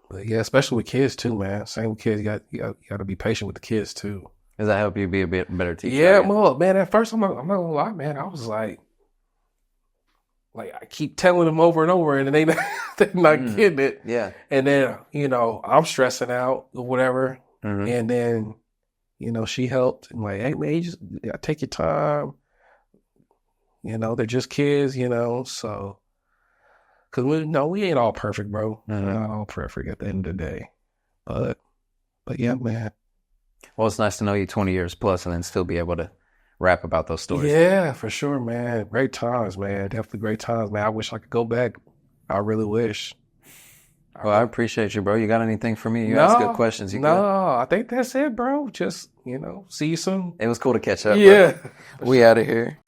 But yeah, especially with kids too, man. Same with kids, you got to be patient with the kids too. Does that help you be a bit better teacher? Yeah, well, man. At first, I'm not gonna lie, man. I was like I keep telling them over and over, and they're not getting it. Yeah. And then I'm stressing out or whatever, Mm-hmm. and then she helped and like, hey man, you just take your time. They're just kids, so. Because we ain't all perfect, bro. Mm-hmm. We're not all perfect at the end of the day. But yeah, man. Well, it's nice to know you 20 years plus and then still be able to rap about those stories. Yeah, for sure, man. Great times, man. Definitely great times, man. I wish I could go back. I really wish. Well, I appreciate you, bro. You got anything for me? You asked good questions. I think that's it, bro. Just, see you soon. It was cool to catch up. Yeah. We out of here.